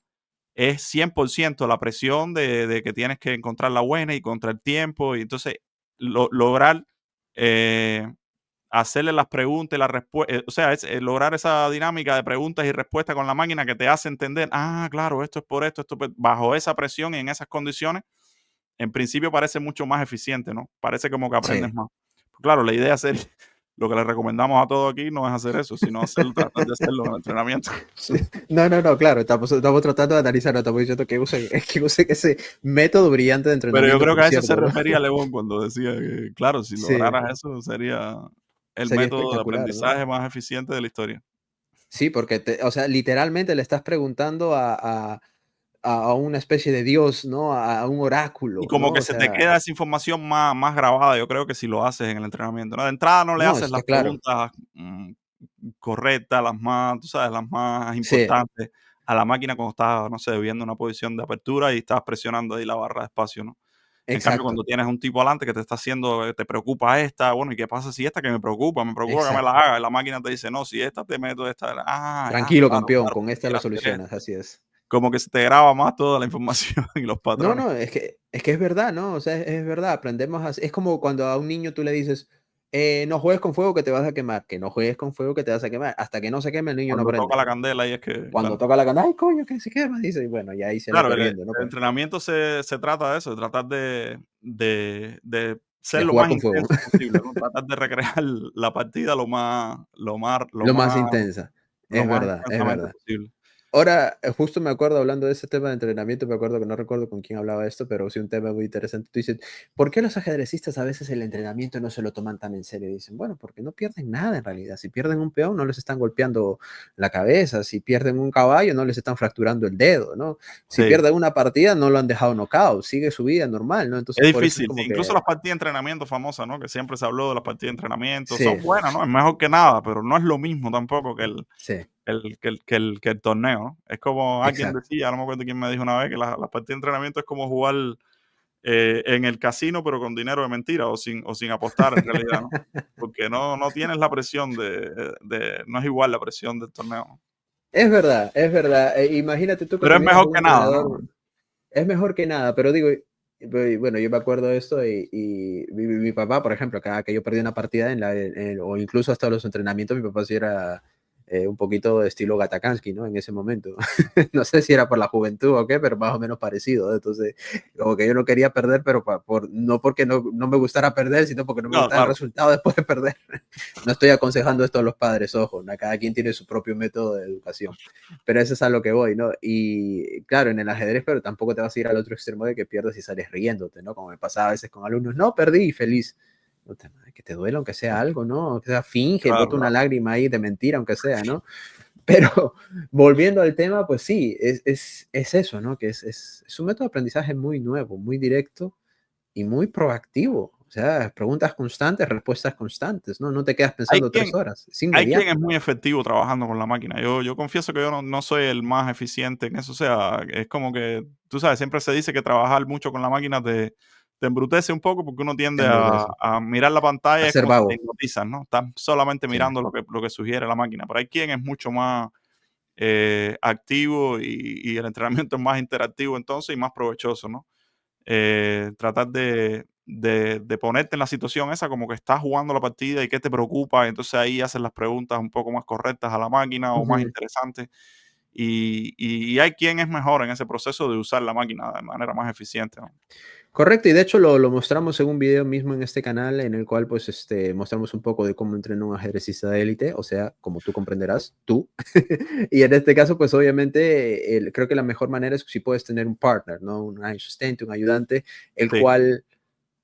es 100% la presión de que tienes que encontrar la buena y contra el tiempo. Y entonces, lograr eh, hacerle las preguntas y las respuestas, o sea, es lograr esa dinámica de preguntas y respuestas con la máquina que te hace entender, ah, claro, esto es por esto, bajo esa presión y en esas condiciones, en principio parece mucho más eficiente, ¿no? Parece como que aprendes sí. más. Pues claro, la idea es hacer, lo que le recomendamos a todos aquí no es hacer eso, sino hacerlo, tratar de hacerlo en el entrenamiento. Sí. No, claro, estamos tratando de analizar, no estamos diciendo que usen ese método brillante de Pero yo entrenamiento, creo que por a eso se cierto, ¿no? refería León cuando decía que, claro, si Sí, lograras eso sería el sería método de espectacular, ¿no? aprendizaje más eficiente de la historia. Sí, porque, o sea, literalmente le estás preguntando a una especie de Dios, ¿no? A un Y oráculo, como ¿no? que O se te sea, queda esa información más grabada, yo creo que si lo haces en el entrenamiento, ¿no? De entrada no le no, haces está las claro. preguntas, correctas, las más, tú sabes, las más Sí, importantes a la máquina cuando estás, no sé, viendo una posición de apertura y estás presionando ahí la barra de espacio, ¿no? En cambio, exacto, cuando tienes un tipo adelante que te está haciendo, te preocupa esta, bueno, ¿y qué pasa si esta que me preocupa? Me preocupa que me la exacto. haga. Y la máquina te dice, no, si esta te meto esta. Tranquilo, Claro, campeón, claro, con esta lo quiero hacer solucionas, esto. así es. Como que se te graba más toda la información y los No, patrones. no, es que es verdad, ¿no? O sea, es verdad, aprendemos es como cuando a un niño tú le dices, no juegues con fuego que te vas a quemar, que no juegues con fuego que te vas a quemar, hasta que no se queme el niño no Cuando toca aprende, la ¿no? candela y es que, Cuando claro. toca la cana, ay, coño, que se quema, dice, y bueno, y ahí sale Claro, corriendo, ¿no? el entrenamiento se trata de eso, de tratar de ser De lo jugar más con fuego, intenso posible, ¿no? Tratar de recrear la partida lo más intensa, lo es más verdad, es intensamente verdad. posible. Ahora, justo me acuerdo hablando de ese tema de entrenamiento, me acuerdo que no recuerdo con quién hablaba esto, pero sí un tema muy interesante. Tú dices, ¿por qué los ajedrecistas a veces el entrenamiento no se lo toman tan en serio? Dicen, bueno, porque no pierden nada en realidad. Si pierden un peón, no les están golpeando la cabeza. Si pierden un caballo, no les están fracturando el dedo, ¿no? Si Sí. pierden una partida, no lo han dejado knockout, sigue su vida normal, ¿no? Entonces, Es por eso es difícil. como Incluso que, las partidas de entrenamiento famosas, ¿no? Que siempre se habló de las partidas de entrenamiento. sí, Son buenas, ¿no? Es mejor que nada, pero no es lo mismo tampoco que sí, el torneo, ¿no? Es como alguien exacto. decía, no me acuerdo quién me dijo una vez, que las partidas de entrenamiento es como jugar en el casino, pero con dinero de mentira o sin apostar en realidad, ¿no? Porque no tienes la presión no es igual la presión del torneo, ¿no? Es verdad, es verdad. Imagínate tú que Pero es tuvieras mejor un que nada, ¿no? entrenador. Es mejor que nada, pero digo, bueno, yo me acuerdo de esto y mi papá, por ejemplo, cada que yo perdí una partida o incluso hasta los entrenamientos, mi papá sí era un poquito de estilo Gatakansky, ¿no? En ese momento. No sé si era por la juventud o qué, pero más o menos parecido, ¿no? Entonces, como que yo no quería perder, pero no porque no me gustara perder, sino porque no me No, gustaba el claro. resultado después de perder. No estoy aconsejando esto a los padres, ojo, ¿no? Cada quien tiene su propio método de educación, pero eso es a lo que voy, ¿no? Y claro, en el ajedrez, pero tampoco te vas a ir al otro extremo de que pierdes y sales riéndote, ¿no? Como me pasaba a veces con alumnos, no, perdí y feliz. Que te duele aunque sea algo, ¿no? Aunque sea finge, Claro, bota una claro. lágrima ahí de mentira, aunque sea, ¿no? Pero volviendo al tema, pues sí, es eso, ¿no? Que es un método de aprendizaje muy nuevo, muy directo y muy proactivo. O sea, preguntas constantes, respuestas constantes, ¿no? No te quedas Hay pensando quien, 3 horas, es hay quien inmediato. es muy efectivo trabajando con la máquina. Yo confieso que yo no soy el más eficiente en eso. O sea, es como que, tú sabes, siempre se dice que trabajar mucho con la máquina te embrutece un poco porque uno Te tiende embrutece. a mirar la pantalla, A es ser como si te vago. hipnotizas, ¿no? Estás solamente Sí. mirando lo que sugiere la máquina. Pero hay quien es mucho más activo y el entrenamiento es más interactivo entonces y más provechoso, ¿no? Tratar de ponerte en la situación esa como que estás jugando la partida y qué te preocupa, entonces ahí haces las preguntas un poco más correctas a la máquina o más Ujú. interesantes. Y hay quien es mejor en ese proceso de usar la máquina de manera más eficiente, ¿no? Correcto, y de hecho lo mostramos en un video mismo en este canal en el cual pues mostramos un poco de cómo entrena un ajedrecista de élite, o sea, como tú comprenderás, tú. Y en este caso pues obviamente creo que la mejor manera es si puedes tener un partner, ¿no? Un asistente, un ayudante, el Sí, cual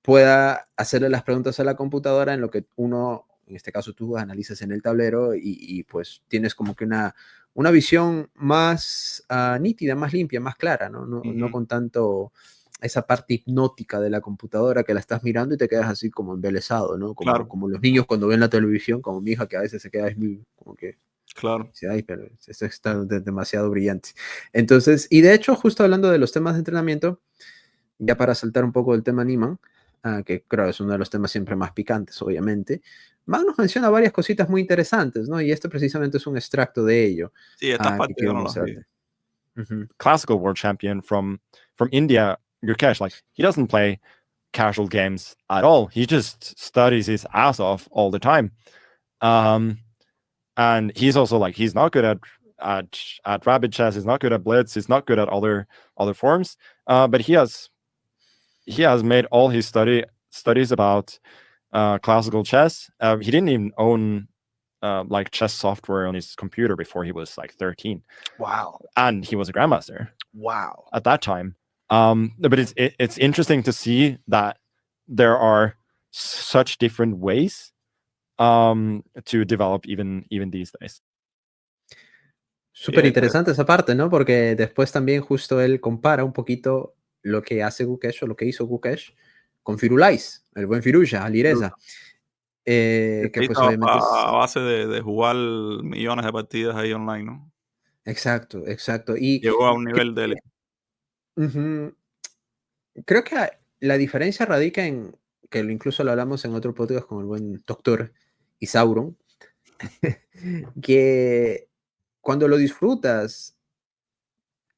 pueda hacerle las preguntas a la computadora en lo que uno, en este caso tú, analizas en el tablero y pues tienes como que una visión más nítida, más limpia, más clara, ¿no? No ujú, con tanto esa parte hipnótica de la computadora que la estás mirando y te quedas así como embelesado, ¿no? claro, Como los niños cuando ven la televisión, como mi hija que a veces se queda así, como que claro. dice, ay, pero esto está demasiado brillante. Entonces, y de hecho, justo hablando de los temas de entrenamiento, ya para saltar un poco del tema Niemann, que creo es uno de los temas siempre más picantes, obviamente, Mann nos menciona varias cositas muy interesantes, ¿no? Y este precisamente es un extracto de ello Sí, estas que partes yo quiero no las vi. mostrarte. Ujú. Classical world champion from India, Gukesh, like he doesn't play casual games at all. He just studies his ass off all the time. And he's also like he's not good at rabbit chess. He's not good at blitz. He's not good at other forms. But he has made all his studies about classical chess. He didn't even own like chess software on his computer before he was like 13, Wow. and he was a grandmaster Wow. at that time. But it's interesting to see that there are such different ways to develop even these days. Súper Este, interesante esa parte, ¿no? Porque después también justo él compara un poquito lo que hace Gukesh o lo que hizo Gukesh con Firulais, el buen Firuza, Alireza, que que se pues hizo obviamente a es... base de jugar millones de partidas ahí online, ¿no? Exacto, exacto. Y Llegó a un creo nivel de que, élite. ujú, creo que la diferencia radica en, que incluso lo hablamos en otro podcast con el buen doctor Isauron, que cuando lo disfrutas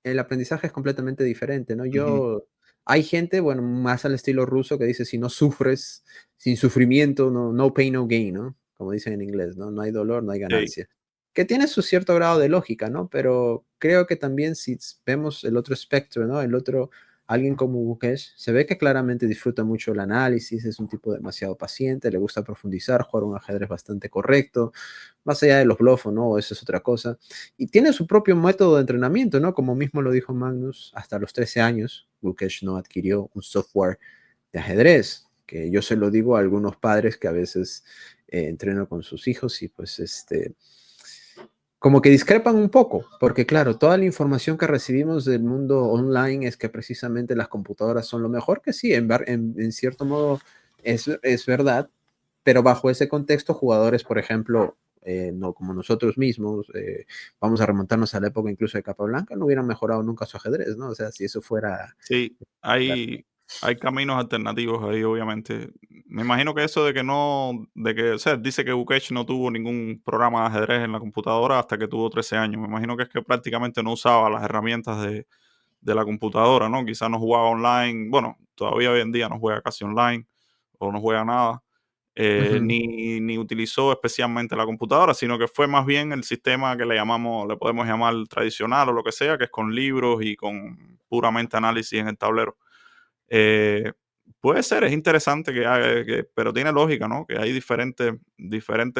el aprendizaje es completamente diferente, ¿no? Ujú. Hay gente, bueno, más al estilo ruso que dice, si no sufres, sin sufrimiento, no pain, no gain, ¿no? Como dicen en inglés, ¿no? No hay dolor, no hay Sí, ganancia. Que tiene su cierto grado de lógica, ¿no? Pero creo que también si vemos el otro espectro, ¿no? El otro, alguien como Gukesh, se ve que claramente disfruta mucho el análisis, es un tipo demasiado paciente, le gusta profundizar, jugar un ajedrez bastante correcto, más allá de los bluffs, ¿no? Eso es otra cosa. Y tiene su propio método de entrenamiento, ¿no? Como mismo lo dijo Magnus, hasta los 13 años, Gukesh no adquirió un software de ajedrez, que yo se lo digo a algunos padres que a veces entreno con sus hijos y pues como que discrepan un poco, porque claro, toda la información que recibimos del mundo online es que precisamente las computadoras son lo mejor, que sí, en cierto modo es verdad, pero bajo ese contexto, jugadores, por ejemplo, no como nosotros mismos, vamos a remontarnos a la época incluso de Capablanca, no hubieran mejorado nunca su ajedrez, ¿no? O sea, si eso fuera... sí, hay caminos alternativos ahí, obviamente. Me imagino que eso de que no, de que, o sea, dice que Bukesh no tuvo ningún programa de ajedrez en la computadora hasta que tuvo 13 años. Me imagino que es que prácticamente no usaba las herramientas de la computadora, ¿no? Quizás no jugaba online, bueno, todavía hoy en día no juega casi online o no juega nada. Ujú. ni utilizó especialmente la computadora, sino que fue más bien el sistema que le podemos llamar tradicional o lo que sea, que es con libros y con puramente análisis en el tablero. Puede ser, es interesante pero tiene lógica, ¿no? Que hay diferentes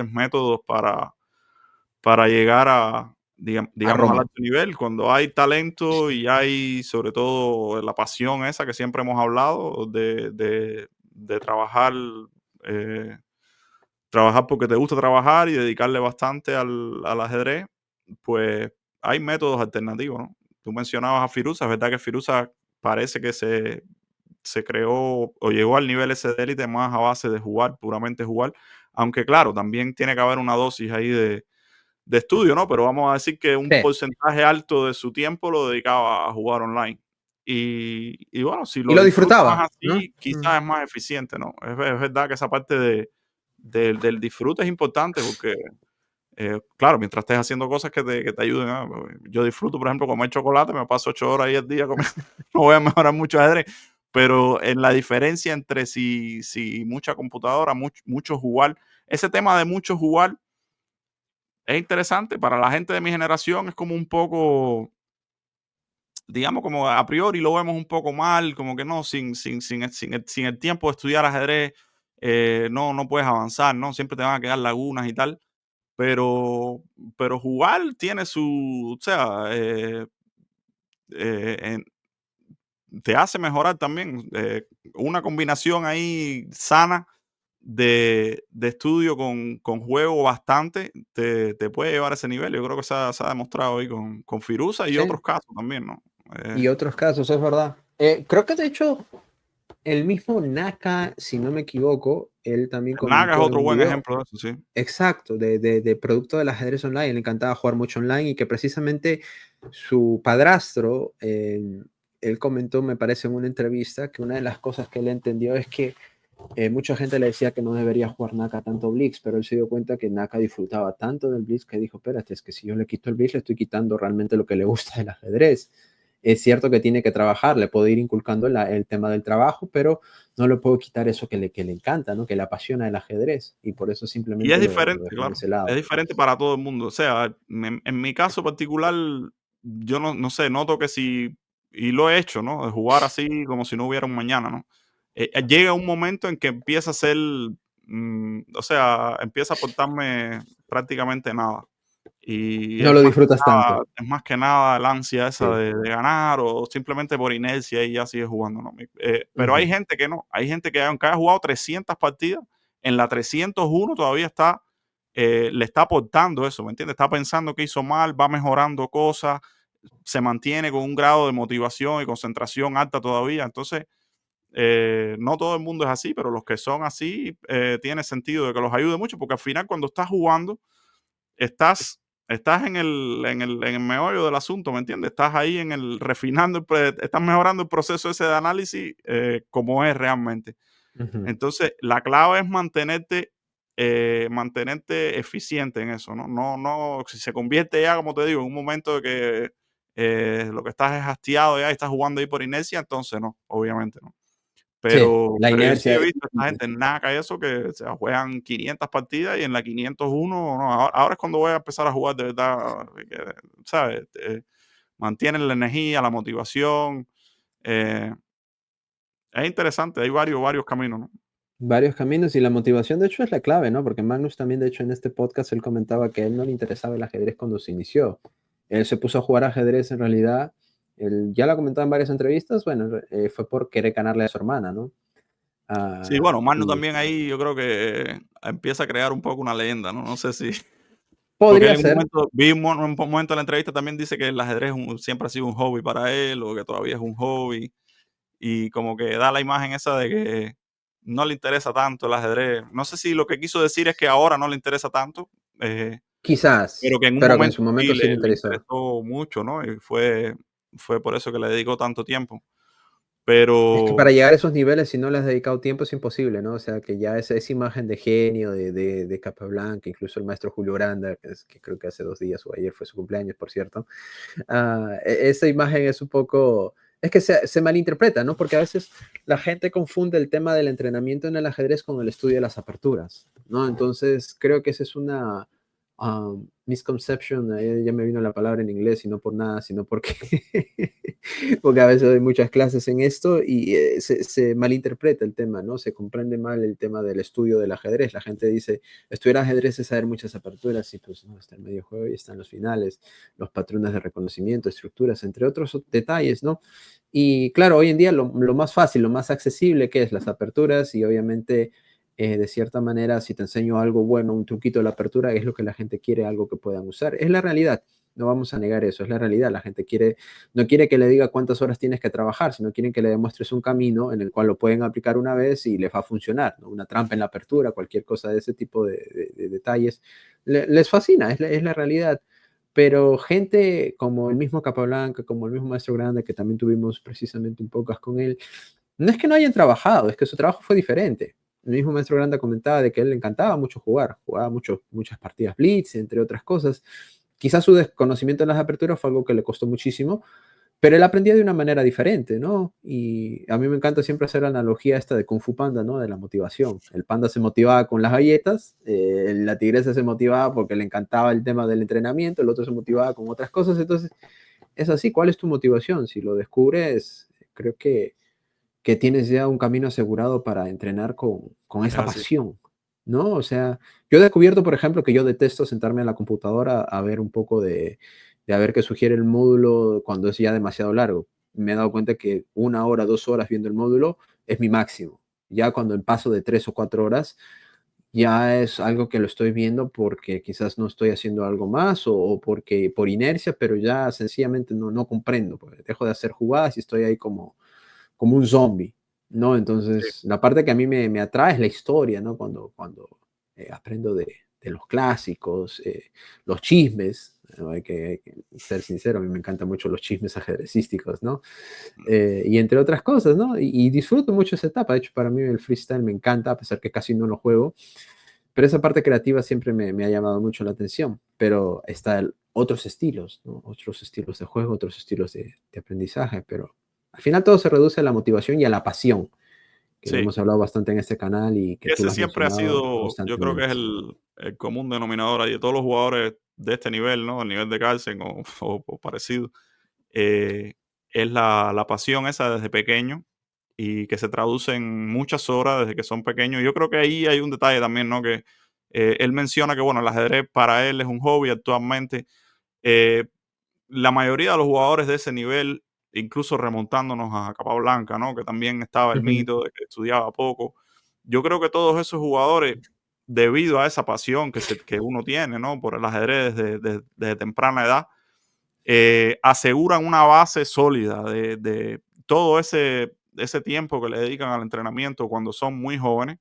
métodos para llegar A digamos, al Roma. alto nivel. Cuando hay talento y hay sobre todo la pasión esa que siempre hemos hablado de eh, trabajar porque te gusta trabajar y dedicarle bastante al ajedrez, pues hay métodos alternativos, ¿no? Tú mencionabas a Firuza, es verdad que Firuza parece que se creó o llegó al nivel ese de élite más a base de jugar, puramente jugar, aunque claro, también tiene que haber una dosis ahí de estudio, ¿no? Pero vamos a decir que un Sí. porcentaje alto de su tiempo lo dedicaba a jugar online. Y bueno, si Y lo lo disfruta más disfrutaba, ¿no? así, quizás es más eficiente, ¿no? Es verdad que esa parte del disfrute es importante porque, claro, mientras estés haciendo cosas que te ayuden. Yo disfruto, por ejemplo, comer chocolate, me paso 8 horas ahí al día comiendo, no voy a mejorar mucho ajedrez, pero en la diferencia entre si mucha computadora, mucho jugar, ese tema de mucho jugar es interesante. Para la gente de mi generación es como un poco, digamos, como a priori lo vemos un poco mal, como que no, sin el tiempo de estudiar ajedrez, no puedes avanzar, ¿no? Siempre te van a quedar lagunas y tal, pero, pero jugar tiene su, o sea, eh, en- te hace mejorar también. Una combinación ahí sana de estudio con juego bastante te puede llevar a ese nivel. Yo creo que se ha demostrado ahí con Firuza y Sí. otros casos también, ¿no? Y otros casos, es verdad. Creo que de hecho el mismo Naka, si no me equivoco, él también Naga es comentó en otro un buen video, ejemplo de eso, sí. exacto, de producto del ajedrez online, le encantaba jugar mucho online y que precisamente su padrastro, él comentó, me parece en una entrevista, que una de las cosas que él entendió es que mucha gente le decía que no debería jugar Naka tanto Blitz, pero él se dio cuenta que Naka disfrutaba tanto del Blitz que dijo, espérate, es que si yo le quito el Blitz, le estoy quitando realmente lo que le gusta del ajedrez. Es cierto que tiene que trabajar, le puedo ir inculcando el tema del trabajo, pero no le puedo quitar eso que le encanta, ¿no? Que le apasiona el ajedrez, y por eso Y es simplemente lo diferente, dejó en claro. ese Es lado. diferente para todo el mundo. O sea, en mi caso particular, yo no sé, noto que y lo he hecho, ¿no? De jugar así como si no hubiera un mañana, ¿no? Llega un momento en que empieza a ser, o sea, empieza a aportarme prácticamente nada. Y No lo disfrutas tanto. es más que nada la ansia esa Sí. de ganar o simplemente por inercia y ya sigue jugando, ¿no? Pero hay Ujú. gente que no. Hay gente que aunque haya jugado 300 partidas, en la 301 todavía está, le está aportando eso, ¿me entiendes? Está pensando que hizo mal, va mejorando cosas, se mantiene con un grado de motivación y concentración alta todavía. Entonces, no todo el mundo es así, pero los que son así, tiene sentido de que los ayude mucho, porque al final cuando estás jugando, estás en el meollo del asunto, ¿me entiendes? Estás ahí estás mejorando el proceso ese de análisis, como es realmente. Ujú. Entonces, la clave es mantenerte eficiente en eso, ¿no? No, si se convierte ya, como te digo, en un momento de que lo que estás es hastiado ya y estás jugando ahí por inercia, entonces no, obviamente no. Sí, Pero, la pero yo sí inercia. he visto a esta gente en NACA y eso que juegan 500 partidas y en la 501, no, ahora es cuando voy a empezar a jugar de verdad, ¿sabes? Mantienen la energía, la motivación. eh, es interesante, hay varios caminos, ¿no? Varios caminos y la motivación de hecho es la clave, ¿no? Porque Magnus también de hecho en este podcast él comentaba que a él no le interesaba el ajedrez cuando se inició. Él se puso a jugar ajedrez en realidad, él ya lo ha comentado en varias entrevistas, bueno, fue por querer ganarle a su hermana, ¿no? Sí, Ah, bueno, Manu y también ahí yo creo que empieza a crear un poco una leyenda, ¿no? No sé si. Porque él podría en un ser, momento, un momento de la entrevista también dice que el ajedrez siempre ha sido un hobby para él o que todavía es un hobby. Y como que da la imagen esa de que no le interesa tanto el ajedrez. No sé si lo que quiso decir es que ahora no le interesa tanto, pero quizás, que en un pero que en su momento sí momento sí le le interesó. interesó mucho, ¿no? Y fue por eso que le dedicó tanto tiempo. Es que Pero para llegar a esos niveles, si no le has dedicado tiempo, es imposible, ¿no? O sea, que ya esa imagen de genio de Capablanca, incluso el maestro Julio Granda, que creo que hace 2 días o ayer fue su cumpleaños, por cierto. Esa imagen es un poco Es que se malinterpreta, ¿no? Porque a veces la gente confunde el tema del entrenamiento en el ajedrez con el estudio de las aperturas, ¿no? Entonces, creo que esa es una misconception, ya me vino la palabra en inglés y no por nada, sino porque, porque a veces doy muchas clases en esto y se malinterpreta el tema, ¿no? Se comprende mal el tema del estudio del ajedrez. La gente dice, estudiar ajedrez es saber muchas aperturas y pues no, está el medio juego y están los finales, los patrones de reconocimiento, estructuras, entre otros detalles, ¿no? Y claro, hoy en día lo más fácil, lo más accesible que es las aperturas y obviamente de cierta manera si te enseño algo bueno, un truquito de la apertura, es lo que la gente quiere, algo que puedan usar. Es la realidad, no vamos a negar eso, es la realidad. La gente no quiere que le diga cuántas horas tienes que trabajar, sino quieren que le demuestres un camino en el cual lo pueden aplicar una vez y les va a funcionar, ¿no? Una trampa en la apertura, cualquier cosa de ese tipo de detalles. Les fascina, es la realidad. Pero gente como el mismo Capablanca, como el mismo Maestro Grande, que también tuvimos precisamente un podcast con él, no es que no hayan trabajado, es que su trabajo fue diferente. El mismo Maestro Grande comentaba de que a él le encantaba mucho jugar, jugaba muchas partidas Blitz, entre otras cosas. Quizás su desconocimiento en las aperturas fue algo que le costó muchísimo, pero él aprendía de una manera diferente, ¿no? Y a mí me encanta siempre hacer la analogía esta de Kung Fu Panda, ¿no? De la motivación. El panda se motivaba con las galletas, la tigresa se motivaba porque le encantaba el tema del entrenamiento, el otro se motivaba con otras cosas. Entonces, es así, ¿cuál es tu motivación? Si lo descubres, creo que tienes ya un camino asegurado para entrenar con esa Así. pasión, ¿no? O sea, yo he descubierto, por ejemplo, que yo detesto sentarme en la computadora a ver un poco de a ver qué sugiere el módulo cuando es ya demasiado largo. Me he dado cuenta que 1 hora, 2 horas viendo el módulo es mi máximo. Ya cuando el paso de 3 o 4 horas ya es algo que lo estoy viendo porque quizás no estoy haciendo algo más o porque por inercia, pero ya sencillamente no comprendo. Pues dejo de hacer jugadas y estoy ahí como un zombie, ¿no? Sí. Entonces, la parte que a mí me atrae es la historia, ¿no? Cuando aprendo de los clásicos, los chismes, ¿no? Hay que ser sincero, a mí me encantan mucho los chismes ajedrecísticos, ¿no? Y entre otras cosas, ¿no? Y disfruto mucho esa etapa, de hecho, para mí el freestyle me encanta, a pesar que casi no lo juego, pero esa parte creativa siempre me ha llamado mucho la atención, pero está otros estilos, ¿no? Otros estilos de juego, otros estilos de aprendizaje, pero al final todo se reduce a la motivación y a la pasión, que lo Sí. hemos hablado bastante en este canal y que tú Ese lo has siempre ha mencionado sido, yo creo que es constantemente. el común denominador ahí de todos los jugadores de este nivel, ¿no? El nivel de Carlsen o parecido. eh, es la pasión esa desde pequeño y que se traduce en muchas horas desde que son pequeños. Yo creo que ahí hay un detalle también, ¿no? Que él menciona que, bueno, el ajedrez para él es un hobby actualmente. Eh, la mayoría de los jugadores de ese nivel, incluso remontándonos a Capablanca, ¿no? Que también estaba el Ujú, mito de que estudiaba poco. Yo creo que todos esos jugadores, debido a esa pasión que uno tiene, ¿no? Por el ajedrez desde temprana edad, aseguran una base sólida de todo ese tiempo que le dedican al entrenamiento cuando son muy jóvenes,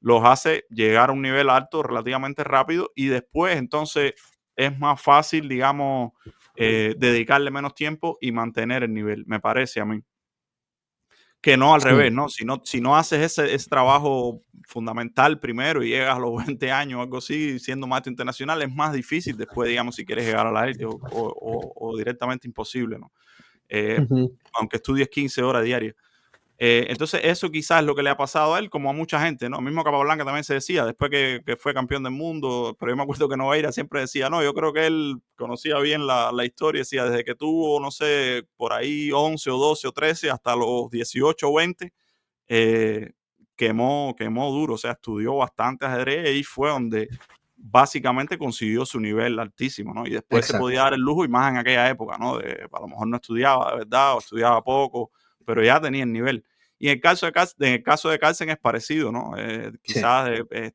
los hace llegar a un nivel alto relativamente rápido y después entonces es más fácil, digamos, dedicarle menos tiempo y mantener el nivel, me parece a mí. Que no al revés, sí, ¿no? Si no haces ese trabajo fundamental primero y llegas a los 20 años o algo así, siendo maestro internacional, es más difícil después, digamos, si quieres llegar a la élite o directamente imposible, ¿no? ujú, Aunque estudies 15 horas diarias. Entonces, eso quizás es lo que le ha pasado a él, como a mucha gente, ¿no? Mismo Capablanca también se decía, después que fue campeón del mundo, pero yo me acuerdo que Nogueira siempre decía, no, yo creo que él conocía bien la historia, decía, desde que tuvo, no sé, por ahí 11 o 12 o 13 hasta los 18 o 20, eh, quemó duro, o sea, estudió bastante ajedrez y fue donde básicamente consiguió su nivel altísimo, ¿no? Y después se podía exacto. dar el lujo, y más en aquella época, ¿no? A lo mejor no estudiaba de verdad o estudiaba poco, pero ya tenía el nivel. Y en el caso de Carlsen es parecido, ¿no? Sí. Quizás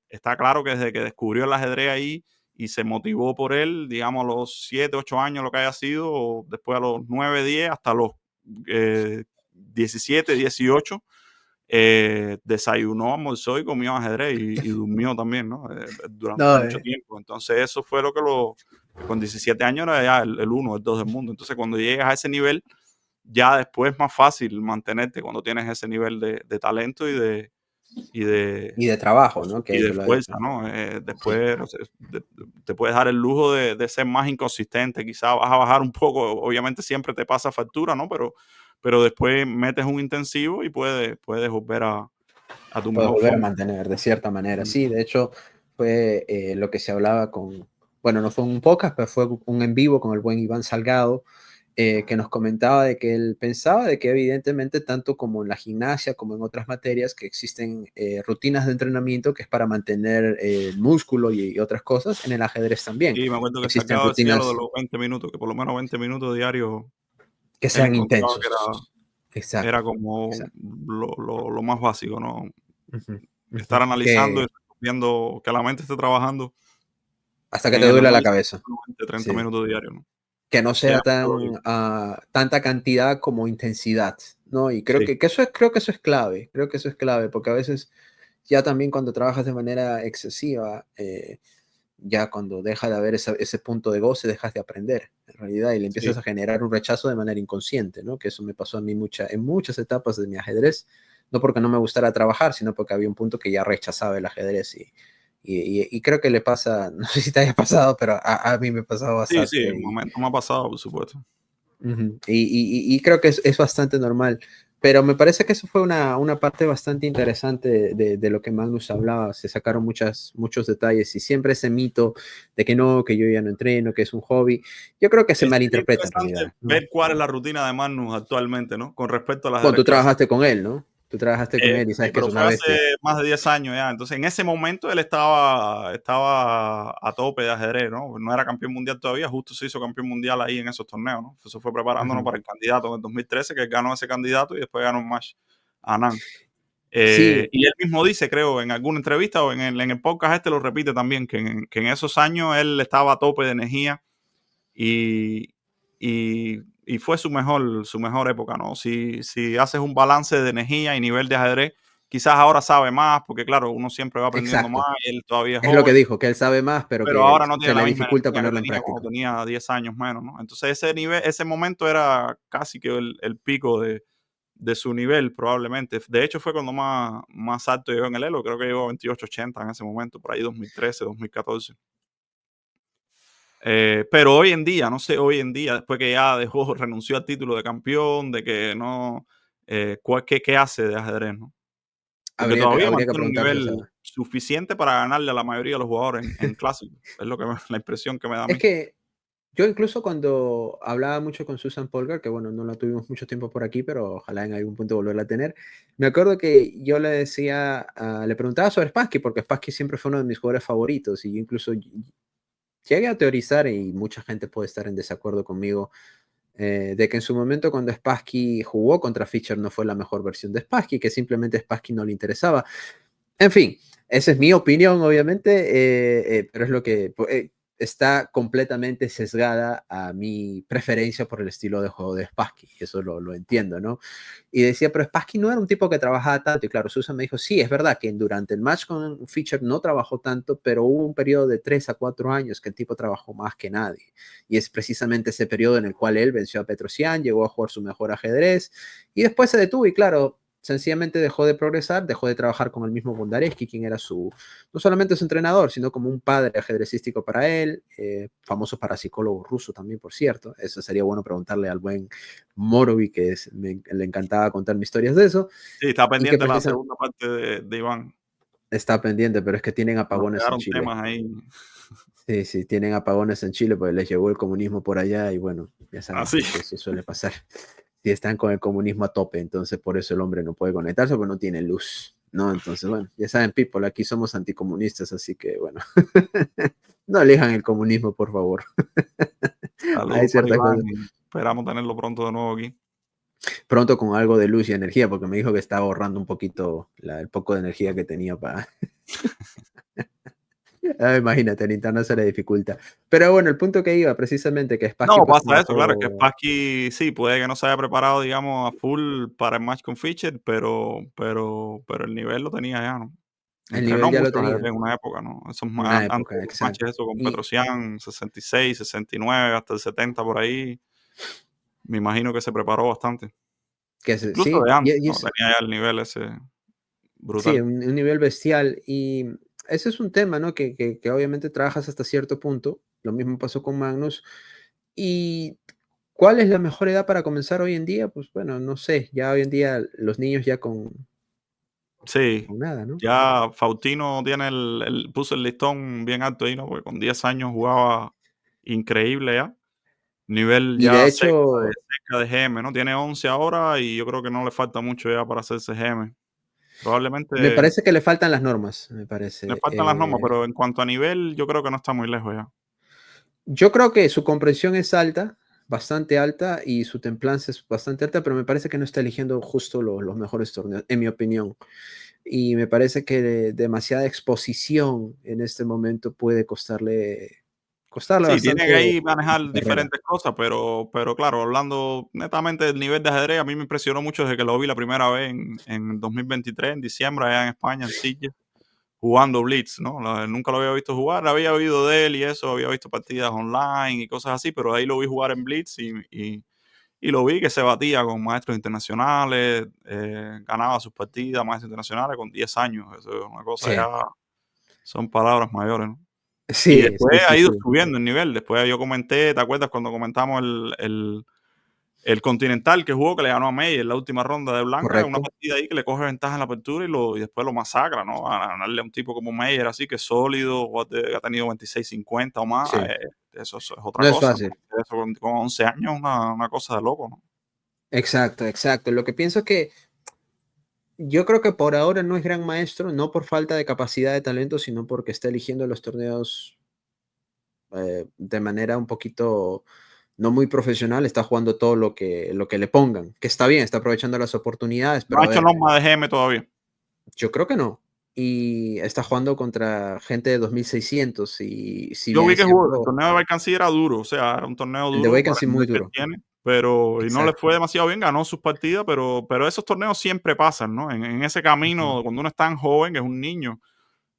está claro que desde que descubrió el ajedrez ahí y se motivó por él, digamos, a los 7, 8 años, lo que haya sido, o después a los 9, 10, hasta los 17, 18, desayunó, almorzó y comió ajedrez y durmió también, ¿no? Durante No, mucho tiempo. Entonces eso fue lo que con 17 años era ya el 1, el 2 del mundo. Entonces cuando llegas a ese nivel, ya después es más fácil mantenerte cuando tienes ese nivel de talento y de, y de trabajo, ¿no? y Que de lo ha fuerza, hecho. ¿no? Sí. Después, no sé, te puedes dar el lujo de ser más inconsistente, quizás vas a bajar un poco, obviamente siempre te pasa factura, ¿no? pero después metes un intensivo y puedes volver a tu Puedes mejor volver a forma. mantener de cierta manera. Ujú. Sí, de hecho, fue lo que se hablaba con, bueno, no fue un podcast, pero fue un en vivo con el buen Iván Salgado, que nos comentaba de que él pensaba de que evidentemente tanto como en la gimnasia como en otras materias que existen rutinas de entrenamiento que es para mantener el músculo y otras cosas, en el ajedrez también Y me acuerdo que existen Salgado decía lo de rutinas los 20 minutos, que por lo menos 20 minutos diarios que él sean encontraba que intensos. era Exacto, como exacto. lo más básico, ¿no? Ujú, Estar ujú. analizando y viendo que la mente esté trabajando Hasta que en te el duele la análisis cabeza. de 30 Sí. minutos diarios, ¿no? Que no Que es sea metodología. tanta cantidad como intensidad, ¿no? Y Sí, creo que eso es clave, creo que eso es clave, porque a veces ya también cuando trabajas de manera excesiva, ya cuando deja de haber ese punto de goce, dejas de aprender, en realidad, y le sí. empiezas a generar un rechazo de manera inconsciente, ¿no? Que eso me pasó a mí en muchas etapas de mi ajedrez, no porque no me gustara trabajar, sino porque había un punto que ya rechazaba el ajedrez y creo que le pasa, no sé si te haya pasado, pero a mí me pasaba Sí, sí, bastante. en momento me ha pasado, por supuesto. Ujú. Y creo que es bastante normal, pero me parece que eso fue una parte bastante interesante de lo que Magnus hablaba, se sacaron muchos detalles y siempre ese mito de que no, que yo ya no entreno, que es un hobby, yo creo que se Sería malinterpreta en interesante realidad, ¿no? ver cuál es la rutina de Magnus actualmente, ¿no? Con respecto al Bueno, ajedrez tú clásico. trabajaste con él, ¿no? Tú trabajaste con él y Sí, sabes que es pero una fue hace bestia. más de 10 años ya. Entonces, en ese momento él estaba a tope de ajedrez, ¿no? No era campeón mundial todavía, justo se hizo campeón mundial ahí en esos torneos, ¿no? Eso fue preparándonos Ujú. para el candidato en el 2013, que él ganó ese candidato y después ganó un match a Nan. Sí, Y él mismo dice, creo, en alguna entrevista o en el podcast este lo repite también, que en esos años él estaba a tope de energía y, y fue su mejor época, ¿no? Si haces un balance de energía y nivel de ajedrez, quizás ahora sabe más, porque claro, uno siempre va aprendiendo más, exacto. y él todavía es Es lo que joven, dijo, que él sabe más, pero pero que ahora no tiene se la le misma dificulta energía que ponerlo en tenía cuando práctica. tenía 10 años menos, ¿no? Entonces ese nivel, ese momento era casi que el pico de su nivel, probablemente. De hecho, fue cuando más alto llegó en el Elo, creo que llegó a 28.80 en ese momento, por ahí 2013, 2014. Pero hoy en día, no sé, hoy en día, después que ya dejó, renunció al título de campeón, de que no, ¿qué hace de ajedrez, no? Porque todavía Habría que mantiene un preguntarse, nivel ¿sabes? suficiente para ganarle a la mayoría de los jugadores en clásico. Es lo que la impresión que me da a Es mí. que yo incluso cuando hablaba mucho con Susan Polgar, que bueno, no la tuvimos mucho tiempo por aquí, pero ojalá en algún punto volverla a tener, me acuerdo que yo le decía, le preguntaba sobre Spassky, porque Spassky siempre fue uno de mis jugadores favoritos, y yo incluso llegué a teorizar, y mucha gente puede estar en desacuerdo conmigo, de que en su momento cuando Spassky jugó contra Fischer no fue la mejor versión de Spassky, que simplemente Spassky no le interesaba. En fin, esa es mi opinión, obviamente, pero es lo que está completamente sesgada a mi preferencia por el estilo de juego de Spassky, eso lo entiendo, ¿no? Y decía, pero Spassky no era un tipo que trabajaba tanto, y claro, Susan me dijo, sí, es verdad que durante el match con Fischer no trabajó tanto, pero hubo un periodo de 3 a 4 años que el tipo trabajó más que nadie, y es precisamente ese periodo en el cual él venció a Petrosian, llegó a jugar su mejor ajedrez, y después se detuvo, y claro, sencillamente dejó de progresar, dejó de trabajar con el mismo Bondareski, quien era no solamente su entrenador, sino como un padre ajedrecístico para él, famoso parapsicólogo ruso también, por cierto. Eso sería bueno preguntarle al buen Morovi, que le encantaba contarme historias de eso, Sí, está y que pendiente la precisamente segunda parte de Iván. está pendiente, pero es que tienen Nos apagones en quedaron Chile. temas ahí. Sí, sí, tienen apagones en Chile, pues les llegó el comunismo por allá y bueno, ya saben Así. pues, que eso suele pasar. Si están con el comunismo a tope, entonces por eso el hombre no puede conectarse porque no tiene luz, ¿no? Entonces, bueno, ya saben, people, aquí somos anticomunistas, así que bueno, no elijan el comunismo, por favor. Hay Saludos para ciertas Iván cosas. y esperamos tenerlo pronto de nuevo aquí. Pronto con algo de luz y energía, porque me dijo que estaba ahorrando un poquito el poco de energía que tenía para... Imagínate, el internet se le dificulta. Pero bueno, el punto que iba, precisamente, que Spassky No, pues pasa eso, claro, es que trabajó... Spassky sí, puede que no se haya preparado, digamos, a full para el match con Fischer, pero el nivel lo tenía ya, ¿no? El nivel Entrenó ya lo mucho tenía. ajedrez en una época, ¿no? Esos Una antes época, de los matches exacto. eso con Y Petrosian, 66, 69, hasta el 70 por ahí, me imagino que se preparó bastante. Incluso sí, de antes, ¿no? Tenía ya el nivel ese sí, brutal. un nivel bestial. Y ese es un tema, ¿no? Que obviamente trabajas hasta cierto punto. Lo mismo pasó con Magnus. Y ¿Cuál es la mejor edad para comenzar hoy en día? Pues bueno, no sé, ya hoy en día los niños ya Sí, con nada, ¿no? ya Faustino tiene puso el listón bien alto ahí, ¿no? Porque con 10 años jugaba increíble ya. Nivel Y de ya hecho, cerca de GM, ¿no? Tiene 11 ahora y yo creo que no le falta mucho ya para hacerse GM. me Probablemente parece que le faltan las normas, me le parece. faltan las normas, pero en cuanto a nivel, yo creo que no está muy lejos ya. Yo creo que su comprensión es alta, bastante alta, y su templanza es bastante alta, pero me parece que no está eligiendo justo los mejores torneos, en mi opinión. Y me parece que demasiada exposición en este momento puede costarle Sí, tiene que bastante ahí manejar su carrera. diferentes cosas, pero claro, hablando netamente del nivel de ajedrez, a mí me impresionó mucho desde que lo vi la primera vez en 2023, en diciembre, allá en España, en Sitges, jugando Blitz, ¿no? Nunca lo había visto jugar, había oído de él y eso, había visto partidas online y cosas así, pero ahí lo vi jugar en Blitz y lo vi que se batía con maestros internacionales, ganaba sus partidas, maestros internacionales con 10 años. Eso es una cosa Sí, ya, son palabras mayores, ¿no? Y sí, después sí, sí, ha ido sí, subiendo el nivel. Después yo comenté, ¿te acuerdas cuando comentamos el Continental que jugó, que le ganó a Meyer en la última ronda de Blanca? Una correcto. partida ahí que le coge ventaja en la apertura y después lo masacra, ¿no? A ganarle a un tipo como Meyer, así que es sólido, que ha tenido 26-50 o más. Sí, Eso es otra no es cosa, ¿no? fácil. Eso con 11 años, una cosa de loco, ¿no? Exacto, exacto. Lo que pienso es que yo creo que por ahora no es gran maestro, no por falta de capacidad de talento, sino porque está eligiendo los torneos de manera un poquito no muy profesional, está jugando todo lo que le pongan, que está bien, está aprovechando las oportunidades, No pero ha a hecho ver, norma de GM todavía. yo creo que no. Y está jugando contra gente de 2600 y si Yo bien vi es que jugó, el cierto, torneo de Vacancy era duro, o sea, era un torneo el de duro para Vacancy el muy nivel que él duro. tiene, pero y no le Exacto. fue demasiado bien, ganó sus partidas, pero esos torneos siempre pasan, ¿no? En ese Ujú. camino, cuando uno es tan joven, que es un niño,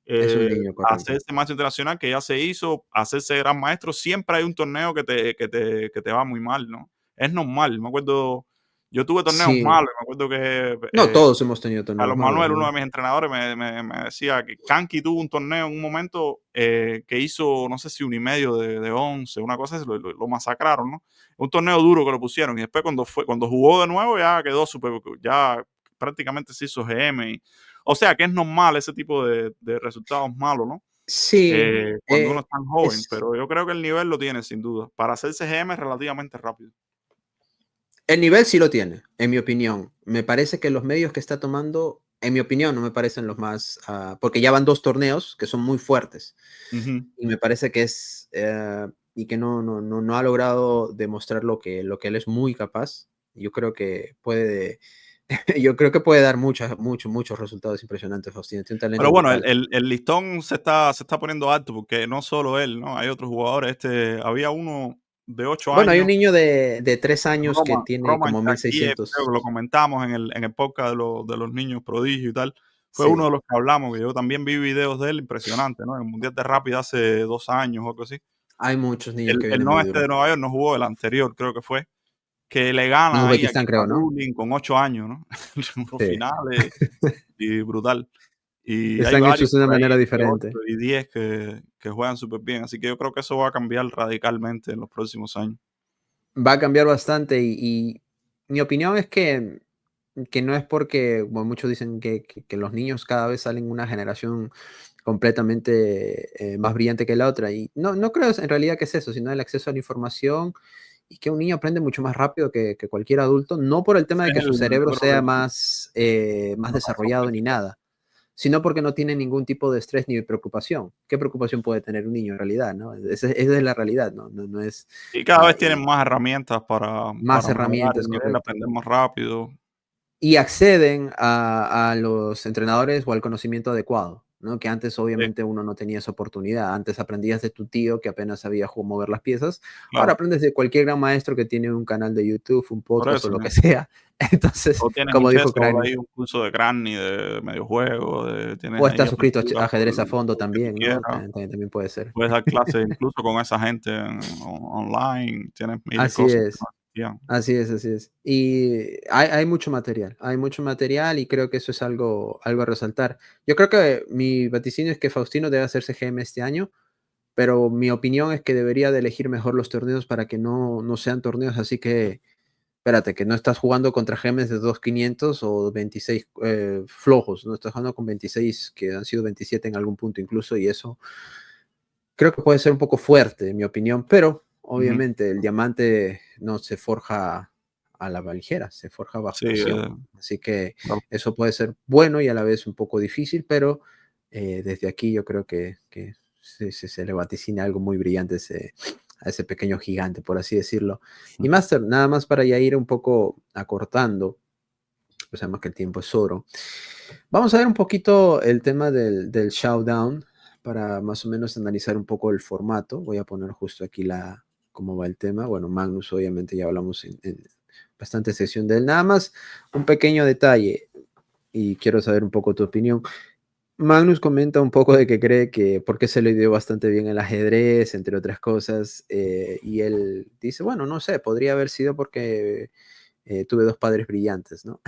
Es un niño, correcto. hacerse maestro internacional, que ya se hizo, hacerse gran maestro, siempre hay un torneo que te va muy mal, ¿no? Es normal, me acuerdo, yo tuve torneos Sí. malos, me acuerdo que No, todos hemos tenido torneos Carlos malos, Manuel, uno ¿no? de mis entrenadores, me decía que Kanki tuvo un torneo en un momento que hizo, no sé si 1,5 de 11, una cosa así, lo masacraron, ¿no? Un torneo duro que lo pusieron y después cuando jugó de nuevo ya quedó súper, ya prácticamente se hizo GM. O sea que es normal ese tipo de resultados malos, ¿no? Sí, Cuando uno es tan joven, es pero yo creo que el nivel lo tiene sin duda. Para hacerse GM es relativamente rápido. el nivel sí lo tiene, en mi opinión. Me parece que los medios que está tomando, en mi opinión, no me parecen los más, porque ya van 2 torneos que son muy fuertes, Ujú. y me parece que y que no ha logrado demostrar lo que él es muy capaz. Yo creo que puede yo creo que puede dar muchos resultados impresionantes, Faustino, tiene un talento Pero bueno, brutal. el listón se está poniendo alto porque no solo él, ¿no? Hay otros jugadores. Había uno de 8 Bueno, hay un años, niño de 3 años que tiene Roman como Shakiev, creo que 1600. lo comentamos en el podcast de los niños prodigio y tal. Fue uno Sí, de los que hablamos, que yo también vi videos de él impresionante, ¿no? En el Mundial de Rápida hace 2 años o algo así. hay muchos niños El, que el vienen no muy este de duro. Nueva York no jugó, el anterior creo que fue, que le En gana ahí a Uzbekistán, creo, ¿no? Kimarulin con 8 años, ¿no? En unos Sí. finales y brutal. Y hay Están varios hechos de una por ahí manera entre 8 diferente. y 10 que juegan súper bien. Así que yo creo que eso va a cambiar radicalmente en los próximos años. Va a cambiar bastante y mi opinión es que no es porque, bueno, muchos dicen que los niños cada vez salen una generación completamente más brillante que la otra. Y no creo en realidad que es eso, sino el acceso a la información y que un niño aprende mucho más rápido que cualquier adulto, no por el tema Ese de es que su yo cerebro creo sea que más una razón desarrollado ni principal. nada, sino porque no tiene ningún tipo de estrés ni de preocupación. ¿Qué preocupación puede tener un niño en realidad? ¿No? Esa es la realidad, no es Y cada vez tienen y más herramientas para más mejorar el herramientas, nivel, correcto. aprender más rápido. Y acceden a los entrenadores o al conocimiento adecuado, ¿no? Que antes Sí, obviamente uno no tenía esa oportunidad. Antes aprendías de tu tío que apenas sabía cómo mover las piezas. Ahora claro. aprendes de cualquier gran maestro que tiene un canal de YouTube, un Por podcast o eso, lo ¿no? que sea. Entonces, O tienes un como dijo chessboard Crane, ahí, un curso de Granny, de videojuegos, tienes o ahí está suscrito a aperturas por ajedrez a fondo lo que tú también, ¿no? quieras. También puede ser. Puedes dar clases incluso con esa gente online, tienes miles de Así cosas que no es. existían. Así es, así es. Y hay mucho material y creo que eso es algo a resaltar. Yo creo que mi vaticinio es que Faustino debe hacerse GM este año, pero mi opinión es que debería de elegir mejor los torneos para que no sean torneos así que, espérate, que no estás jugando contra gemes de 2.500 o 26 flojos, no estás jugando con 26 que han sido 27 en algún punto incluso, y eso creo que puede ser un poco fuerte, en mi opinión, pero obviamente el diamante no se forja a la ligera, se forja bajo Sí, presión. Así que claro. eso puede ser bueno y a la vez un poco difícil, pero desde aquí yo creo que se le vaticina algo muy brillante a ese pequeño gigante, por así decirlo. Y Master, nada más para ya ir un poco acortando, pues sabemos que el tiempo es oro. Vamos a ver un poquito el tema del showdown para más o menos analizar un poco el formato. Voy a poner justo aquí cómo va el tema. Bueno, Magnus obviamente ya hablamos en bastante sesión de él. Nada más un pequeño detalle y quiero saber un poco tu opinión. Magnus comenta un poco de que cree que porque se le dio bastante bien el ajedrez, entre otras cosas, y él dice, bueno, no sé, podría haber sido porque tuve dos padres brillantes, ¿no?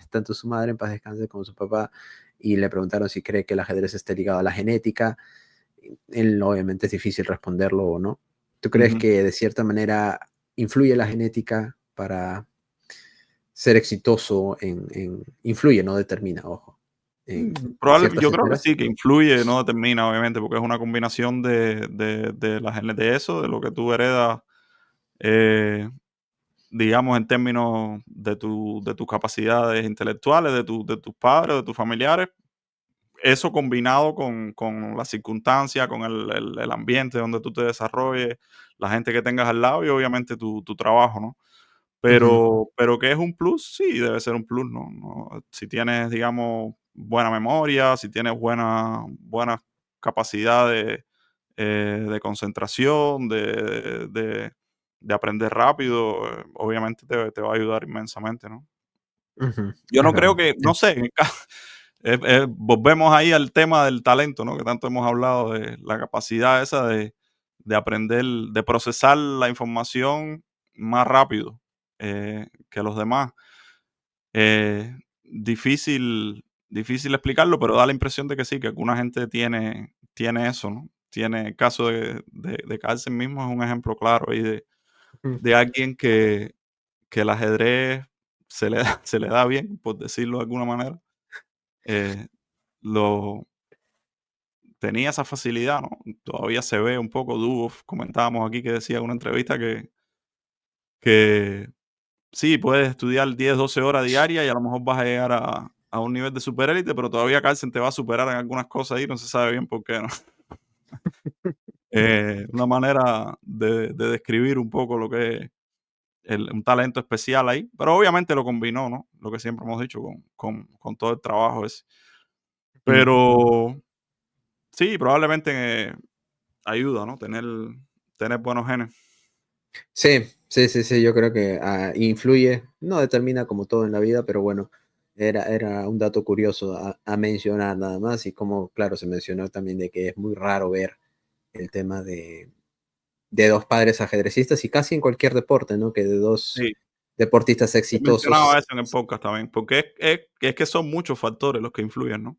Tanto su madre en paz descanse como su papá, y le preguntaron si cree que el ajedrez esté ligado a la genética. Él obviamente es difícil responderlo o no. ¿Tú crees que de cierta manera influye la genética para ser exitoso influye, no determina, ojo, en ciertas Yo creo que esferas? sí, que influye, no determina, obviamente, porque es una combinación de las genes de eso, de lo que tú heredas, eh, digamos, en términos de tus capacidades intelectuales, de tus padres, de tus familiares. Eso combinado con las circunstancias, con el ambiente donde tú te desarrolles, la gente que tengas al lado y obviamente tu trabajo, ¿no? Ujú, Pero que es un plus, sí, debe ser un plus, ¿no? Si tienes, digamos, buena memoria, si tienes buenas capacidades de concentración, de aprender rápido, obviamente te va a ayudar inmensamente, ¿no? ujú, Yo es no creo verdad. que, no sé, volvemos ahí al tema del talento, ¿no? Que tanto hemos hablado de la capacidad esa de aprender, de procesar la información más rápido que los demás. Difícil explicarlo, pero da la impresión de que sí, que alguna gente tiene eso, ¿no? Tiene el caso de Carlsen mismo, es un ejemplo claro ahí Ujú, de alguien que el ajedrez se le da bien, por decirlo de alguna manera. Eh, lo tenía esa facilidad, ¿no? Todavía se ve un poco. Dubov, comentábamos aquí que decía en una entrevista que sí, puedes estudiar 10 12 horas diarias y a lo mejor vas a llegar a un nivel de superélite, pero todavía Carlsen te va a superar en algunas cosas y no se sabe bien por qué, ¿no? Una manera de describir un poco lo que es un talento especial ahí, pero obviamente lo combinó, ¿no? Lo que siempre hemos dicho con todo el trabajo ese. ujú. Pero sí, probablemente ayuda, ¿no? Tener buenos genes. Sí, sí, sí, sí, yo creo que influye, no determina como todo en la vida, pero bueno, era un dato curioso a mencionar nada más y como, claro, se mencionó también de que es muy raro ver el tema de dos padres ajedrecistas y casi en cualquier deporte, ¿no? Que de dos Sí, deportistas he mencionado exitosos. eso en el podcast también, porque es que son muchos factores los que influyen, ¿no?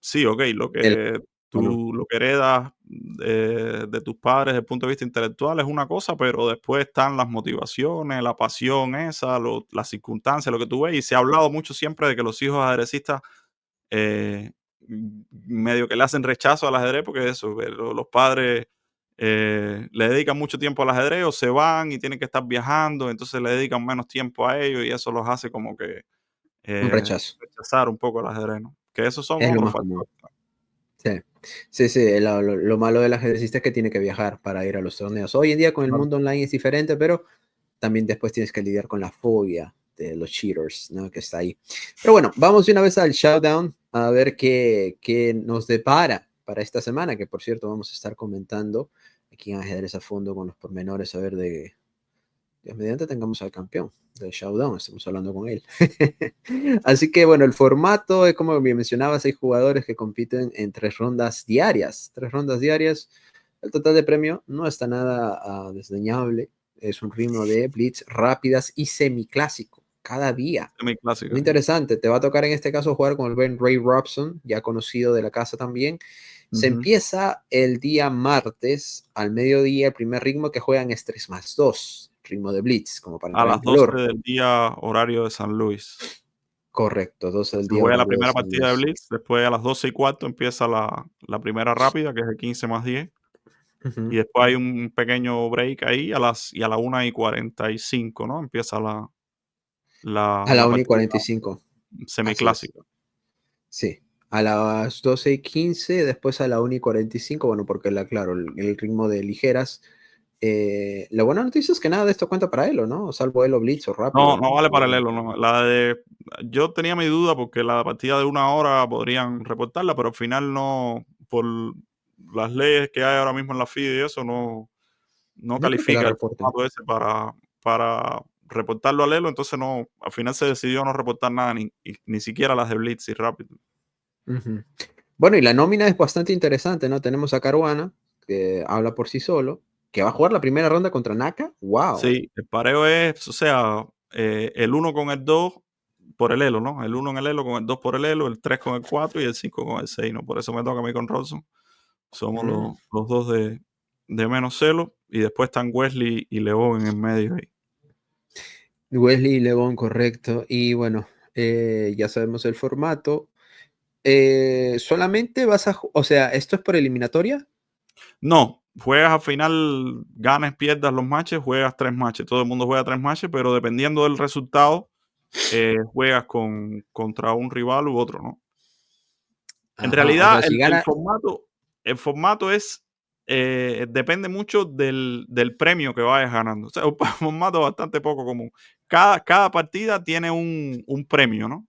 Sí, ok, El, bueno, lo que heredas de tus padres desde el punto de vista intelectual es una cosa, pero después están las motivaciones, la pasión esa, las circunstancias, lo que tú ves, y se ha hablado mucho siempre de que los hijos ajedrecistas eh, medio que le hacen rechazo al ajedrez porque eso, que los padres le dedican mucho tiempo al ajedrez o se van y tienen que estar viajando, entonces le dedican menos tiempo a ellos y eso los hace como que un eh, rechazo, rechazar un poco el ajedrez, ¿no? Que esos son es lo otros más común. factores. Sí, sí, sí, lo malo del ajedrecista es que tiene que viajar para ir a los torneos. Hoy en día con el Claro. mundo online es diferente, pero también después tienes que lidiar con la fobia de los cheaters, ¿no? Que está ahí. Pero bueno, vamos de una vez al showdown a ver qué nos depara para esta semana, que por cierto vamos a estar comentando aquí en Ajedrez a Fondo con los pormenores, a ver Dios mediante tengamos al campeón del showdown, estamos hablando con él. Así que bueno, el formato es como bien mencionaba, 6 jugadores que compiten en 3 rondas diarias. 3 rondas diarias. El total de premio no está nada desdeñable. Es un ritmo de blitz rápidas y semiclásico. cada día. Muy Semiclásica. interesante. Te va a tocar en este caso jugar con el buen Ray Robson, ya conocido de la casa también. Se Ujú. empieza el día martes al mediodía. El primer ritmo que juegan es 3+2, ritmo de Blitz, como para A entrar en las 12 calor. del día, horario de San Luis. Correcto, 12 del Se día juega la horario de primera San partida de Luis. Blitz, después a las 12:15 empieza la primera rápida, que es de 15+10. Ujú. Y después hay un pequeño break ahí y a la 1:45, ¿no? Empieza la A la 1 y partida 45. Así es. semiclásica. Sí. A las 12:15, después a la 1:45, bueno, porque claro, el ritmo de ligeras. La buena noticia es que nada de esto cuenta para Elo, ¿no? Salvo Elo Blitz o rápido, No, no ¿no? vale paralelo, no. Yo tenía mi duda porque la partida de 1 hora podrían reportarla, pero al final no, por las leyes que hay ahora mismo en la FIDE y eso, no No creo que la califica el reporten. formato ese para reportarlo al Elo, entonces no, al final se decidió no reportar nada, ni siquiera las de Blitz y Rápido. Ujú. Bueno, y la nómina es bastante interesante, ¿no? Tenemos a Caruana, que habla por sí solo, que va a jugar la primera ronda contra Naka. ¡Wow! Sí, el pareo es, o sea, el 1 con el 2 por el Elo, ¿no? El 1 en el Elo con el 2 por el Elo, el 3 con el 4 y el 5 con el 6, ¿no? Por eso me toca a mí con Robson. Somos los dos de menos celo. Y después están Wesley y León en el medio ahí. Wesley y Lebón, correcto. Y bueno, ya sabemos el formato. Solamente vas a, o sea, ¿esto es por eliminatoria? No, juegas al final, ganes, pierdas los matches, juegas 3 matches. Todo el mundo juega 3 matches, pero dependiendo del resultado, juegas contra un rival u otro, ¿no? En Ajá, o realidad, sea, si gana, el formato depende mucho del premio que vayas ganando. O sea, un formato bastante poco común. Cada partida tiene un premio, ¿no?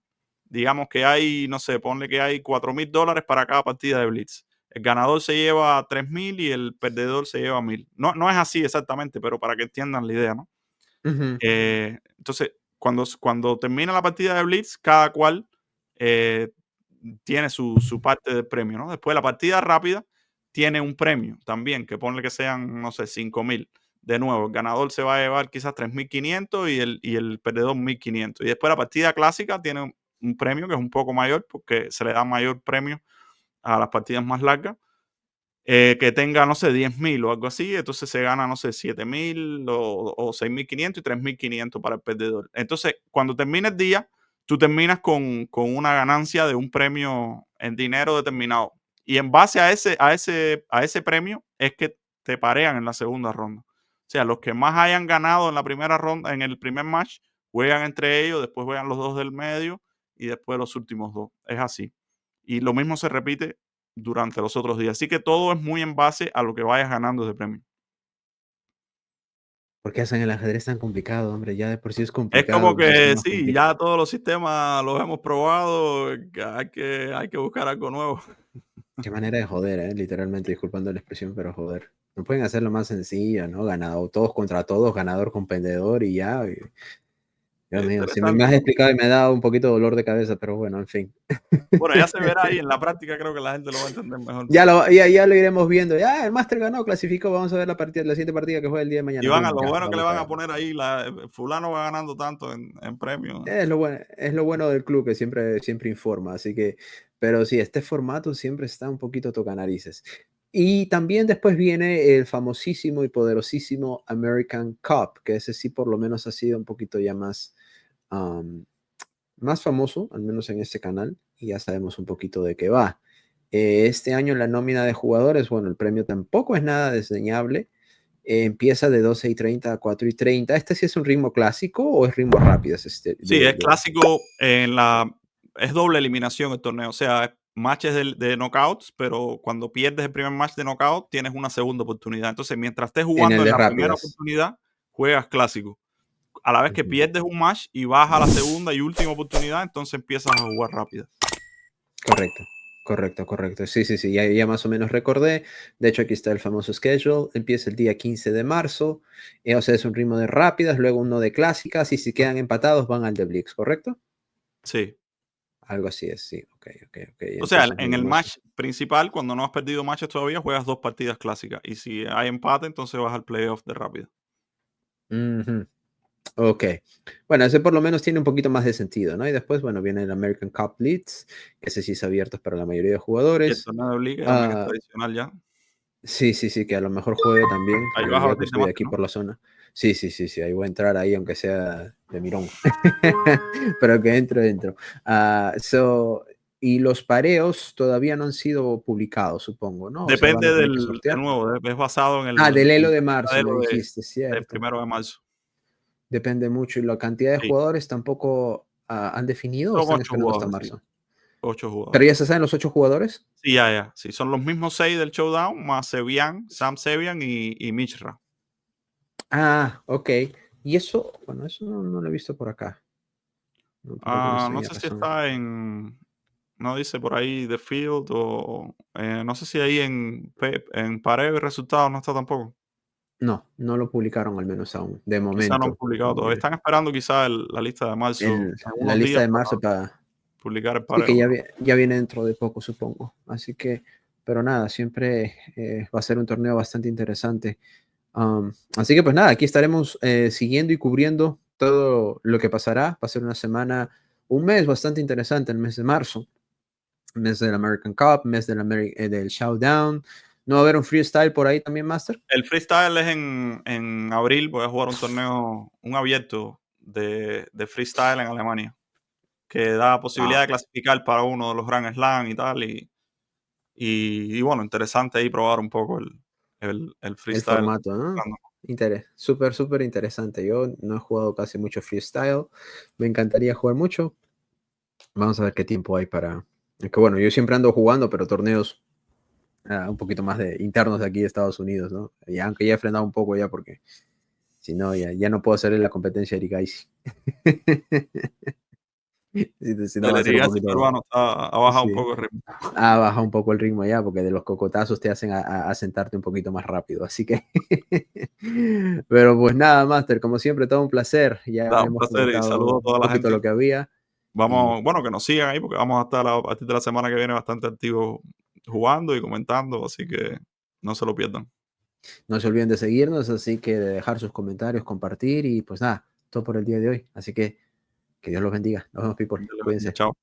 Digamos que hay, no sé, ponle que hay $4,000 para cada partida de Blitz. El ganador se lleva 3,000 y el perdedor se lleva 1,000. No es así exactamente, pero para que entiendan la idea, ¿no? ujú, Entonces, cuando termina la partida de Blitz, cada cual eh, tiene su parte del premio, ¿no? Después la partida rápida tiene un premio también, que ponle que sean, no sé, 5,000. De nuevo, el ganador se va a llevar quizás 3,500 y el perdedor 1,500. Y después la partida clásica tiene un premio que es un poco mayor porque se le da mayor premio a las partidas más largas. Que tenga, no sé, 10,000 o algo así, entonces se gana, no sé, 7,000 o 6,500 y 3,500 para el perdedor. Entonces, cuando termina el día, tú terminas con una ganancia de un premio en dinero determinado. Y en base a ese premio es que te parean en la segunda ronda. O sea, los que más hayan ganado en la primera ronda, en el primer match, juegan entre ellos, después juegan los dos del medio y después los últimos dos. Es así. Y lo mismo se repite durante los otros días. Así que todo es muy en base a lo que vayas ganando de premio. ¿por qué hacen el ajedrez tan complicado, hombre? Ya de por sí es Es complicado, como pues esto que más sí, complicado. ya todos los sistemas los hemos probado, que hay que buscar algo nuevo. Qué manera de joder, literalmente, disculpando la expresión, pero joder. No pueden hacerlo más sencillo, ¿no? Ganado, todos contra todos, ganador con perdedor y ya. Dios Es mío, si me interesante, has ¿no? explicado y me da un poquito de dolor de cabeza, pero bueno, en fin. Bueno, ya se verá ahí en la práctica, creo que la gente lo va a entender mejor. Ya lo iremos viendo. Ya, el Master ganó, clasificó. Vamos a ver la siguiente partida que juega el día de Y mañana. van a Boom, lo ya, bueno que le vamos a van a verlo. poner ahí, fulano va ganando tanto en premios. Es lo bueno del club que siempre informa. Así que, pero sí, este formato siempre está un poquito tocanarices. Y también después viene el famosísimo y poderosísimo American Cup, que ese sí por lo menos ha sido un poquito ya am, más famoso, al menos en este canal, y ya sabemos un poquito de qué va. Este año la nómina de jugadores, bueno, el premio tampoco es nada desdeñable. Empieza de 12:30 a 4:30. ¿Este sí es un ritmo clásico o es ritmo rápido? Sí, es clásico es doble eliminación el torneo, o sea, matches de knockouts, pero cuando pierdes el primer match de knockout tienes una segunda oportunidad. Entonces, mientras estés En jugando el en de la primera rápidas. oportunidad, juegas clásico. A la vez que Ujú. pierdes un match y vas a la segunda y última oportunidad, entonces empiezas a jugar rápido. Correcto, correcto. Sí, ya más o menos recordé. De hecho, aquí está el famoso schedule. Empieza el día 15 de marzo. O sea, es un ritmo de rápidas, luego uno de clásicas, y si quedan empatados van al de Blitz, ¿correcto? Sí. Algo así es, sí. Ok. O sea, Entonces en el miremos. match principal, cuando no has perdido matches todavía, juegas 2 partidas clásicas. Y si hay empate, entonces vas al playoff de rápido. Ujú. Ok. Bueno, ese por lo menos tiene un poquito más de sentido, ¿no? Y después, bueno, viene el American Cup Leads, que ese sí es abierto para la mayoría de Y el jugadores. torneo de liga también es Ah, tradicional ya. sí, que a lo mejor juegue también, Ahí vas a ya que venir de estoy Master, aquí ¿no? por la zona. Sí, ahí voy a entrar ahí, aunque sea de mirón. Pero que entro. Y los pareos todavía no han sido publicados, supongo, ¿no? O sea, van Depende a tener que de sortear. nuevo, es basado en Del el Elo de marzo, me verdadero dijiste, del cierto. 1 de marzo. Depende mucho. Y la cantidad de Sí, jugadores tampoco han definido o son están 8 esperando hasta jugadores, sí, marzo. 8 Pero jugadores. ya se saben los 8 jugadores. Sí, ya. Sí, son los mismos 6 del Showdown, más Sevian, Sam Sevian y Mishra. Ok. Y eso, bueno, eso no lo he visto por acá. No, por alguna No extraña sé si razón. está no dice por ahí The Field o no sé si ahí en Pared de resultados no está tampoco. No lo publicaron al menos aún, de Quizás no han momento. publicado todavía. Están esperando quizás la lista de marzo en La unos lista días de marzo para para... publicar el Sí, pareo, que pero ya viene dentro de poco, supongo. Así que, pero nada, siempre va a ser un torneo bastante interesante. Así que pues nada, aquí estaremos siguiendo y cubriendo todo lo que pasará. Va a ser una semana, un mes bastante interesante, el mes de marzo. Mes del American Cup, mes del Showdown. ¿No va a haber un freestyle por ahí también, Master? el freestyle es en abril. Voy a jugar un torneo, un abierto de freestyle en Alemania, que da posibilidad de clasificar para uno de los Grand Slam y tal. Y bueno, interesante ahí probar un poco el El freestyle. formato, ¿no? Súper interesante. Yo no he jugado casi mucho freestyle. Me encantaría jugar mucho. Vamos a ver qué tiempo hay para... Que bueno, yo siempre ando jugando, pero torneos un poquito más de internos de aquí de Estados Unidos, ¿no? Y aunque ya he frenado un poco ya porque si no, ya no puedo hacerle la competencia a Eric Gaisi. Si no El va a ser un Erigasi poquito... peruano ha bajado un Sí. poco el ritmo. Baja un poco el ritmo ya, porque de los cocotazos te hacen a sentarte un poquito más rápido. Así que, pero pues nada, Master, como siempre, todo un placer. Ya Da un hemos placer y comentado saludo a un toda la poquito gente. lo que había. Y Vamos, bueno, que nos sigan ahí porque vamos a estar a partir de la semana que viene bastante activos jugando y comentando, así que no se lo pierdan. no se olviden de seguirnos, así que de dejar sus comentarios, compartir y pues nada, todo por el día de hoy. Así que Dios los bendiga. Nos vemos, people. Cuídense. Chao.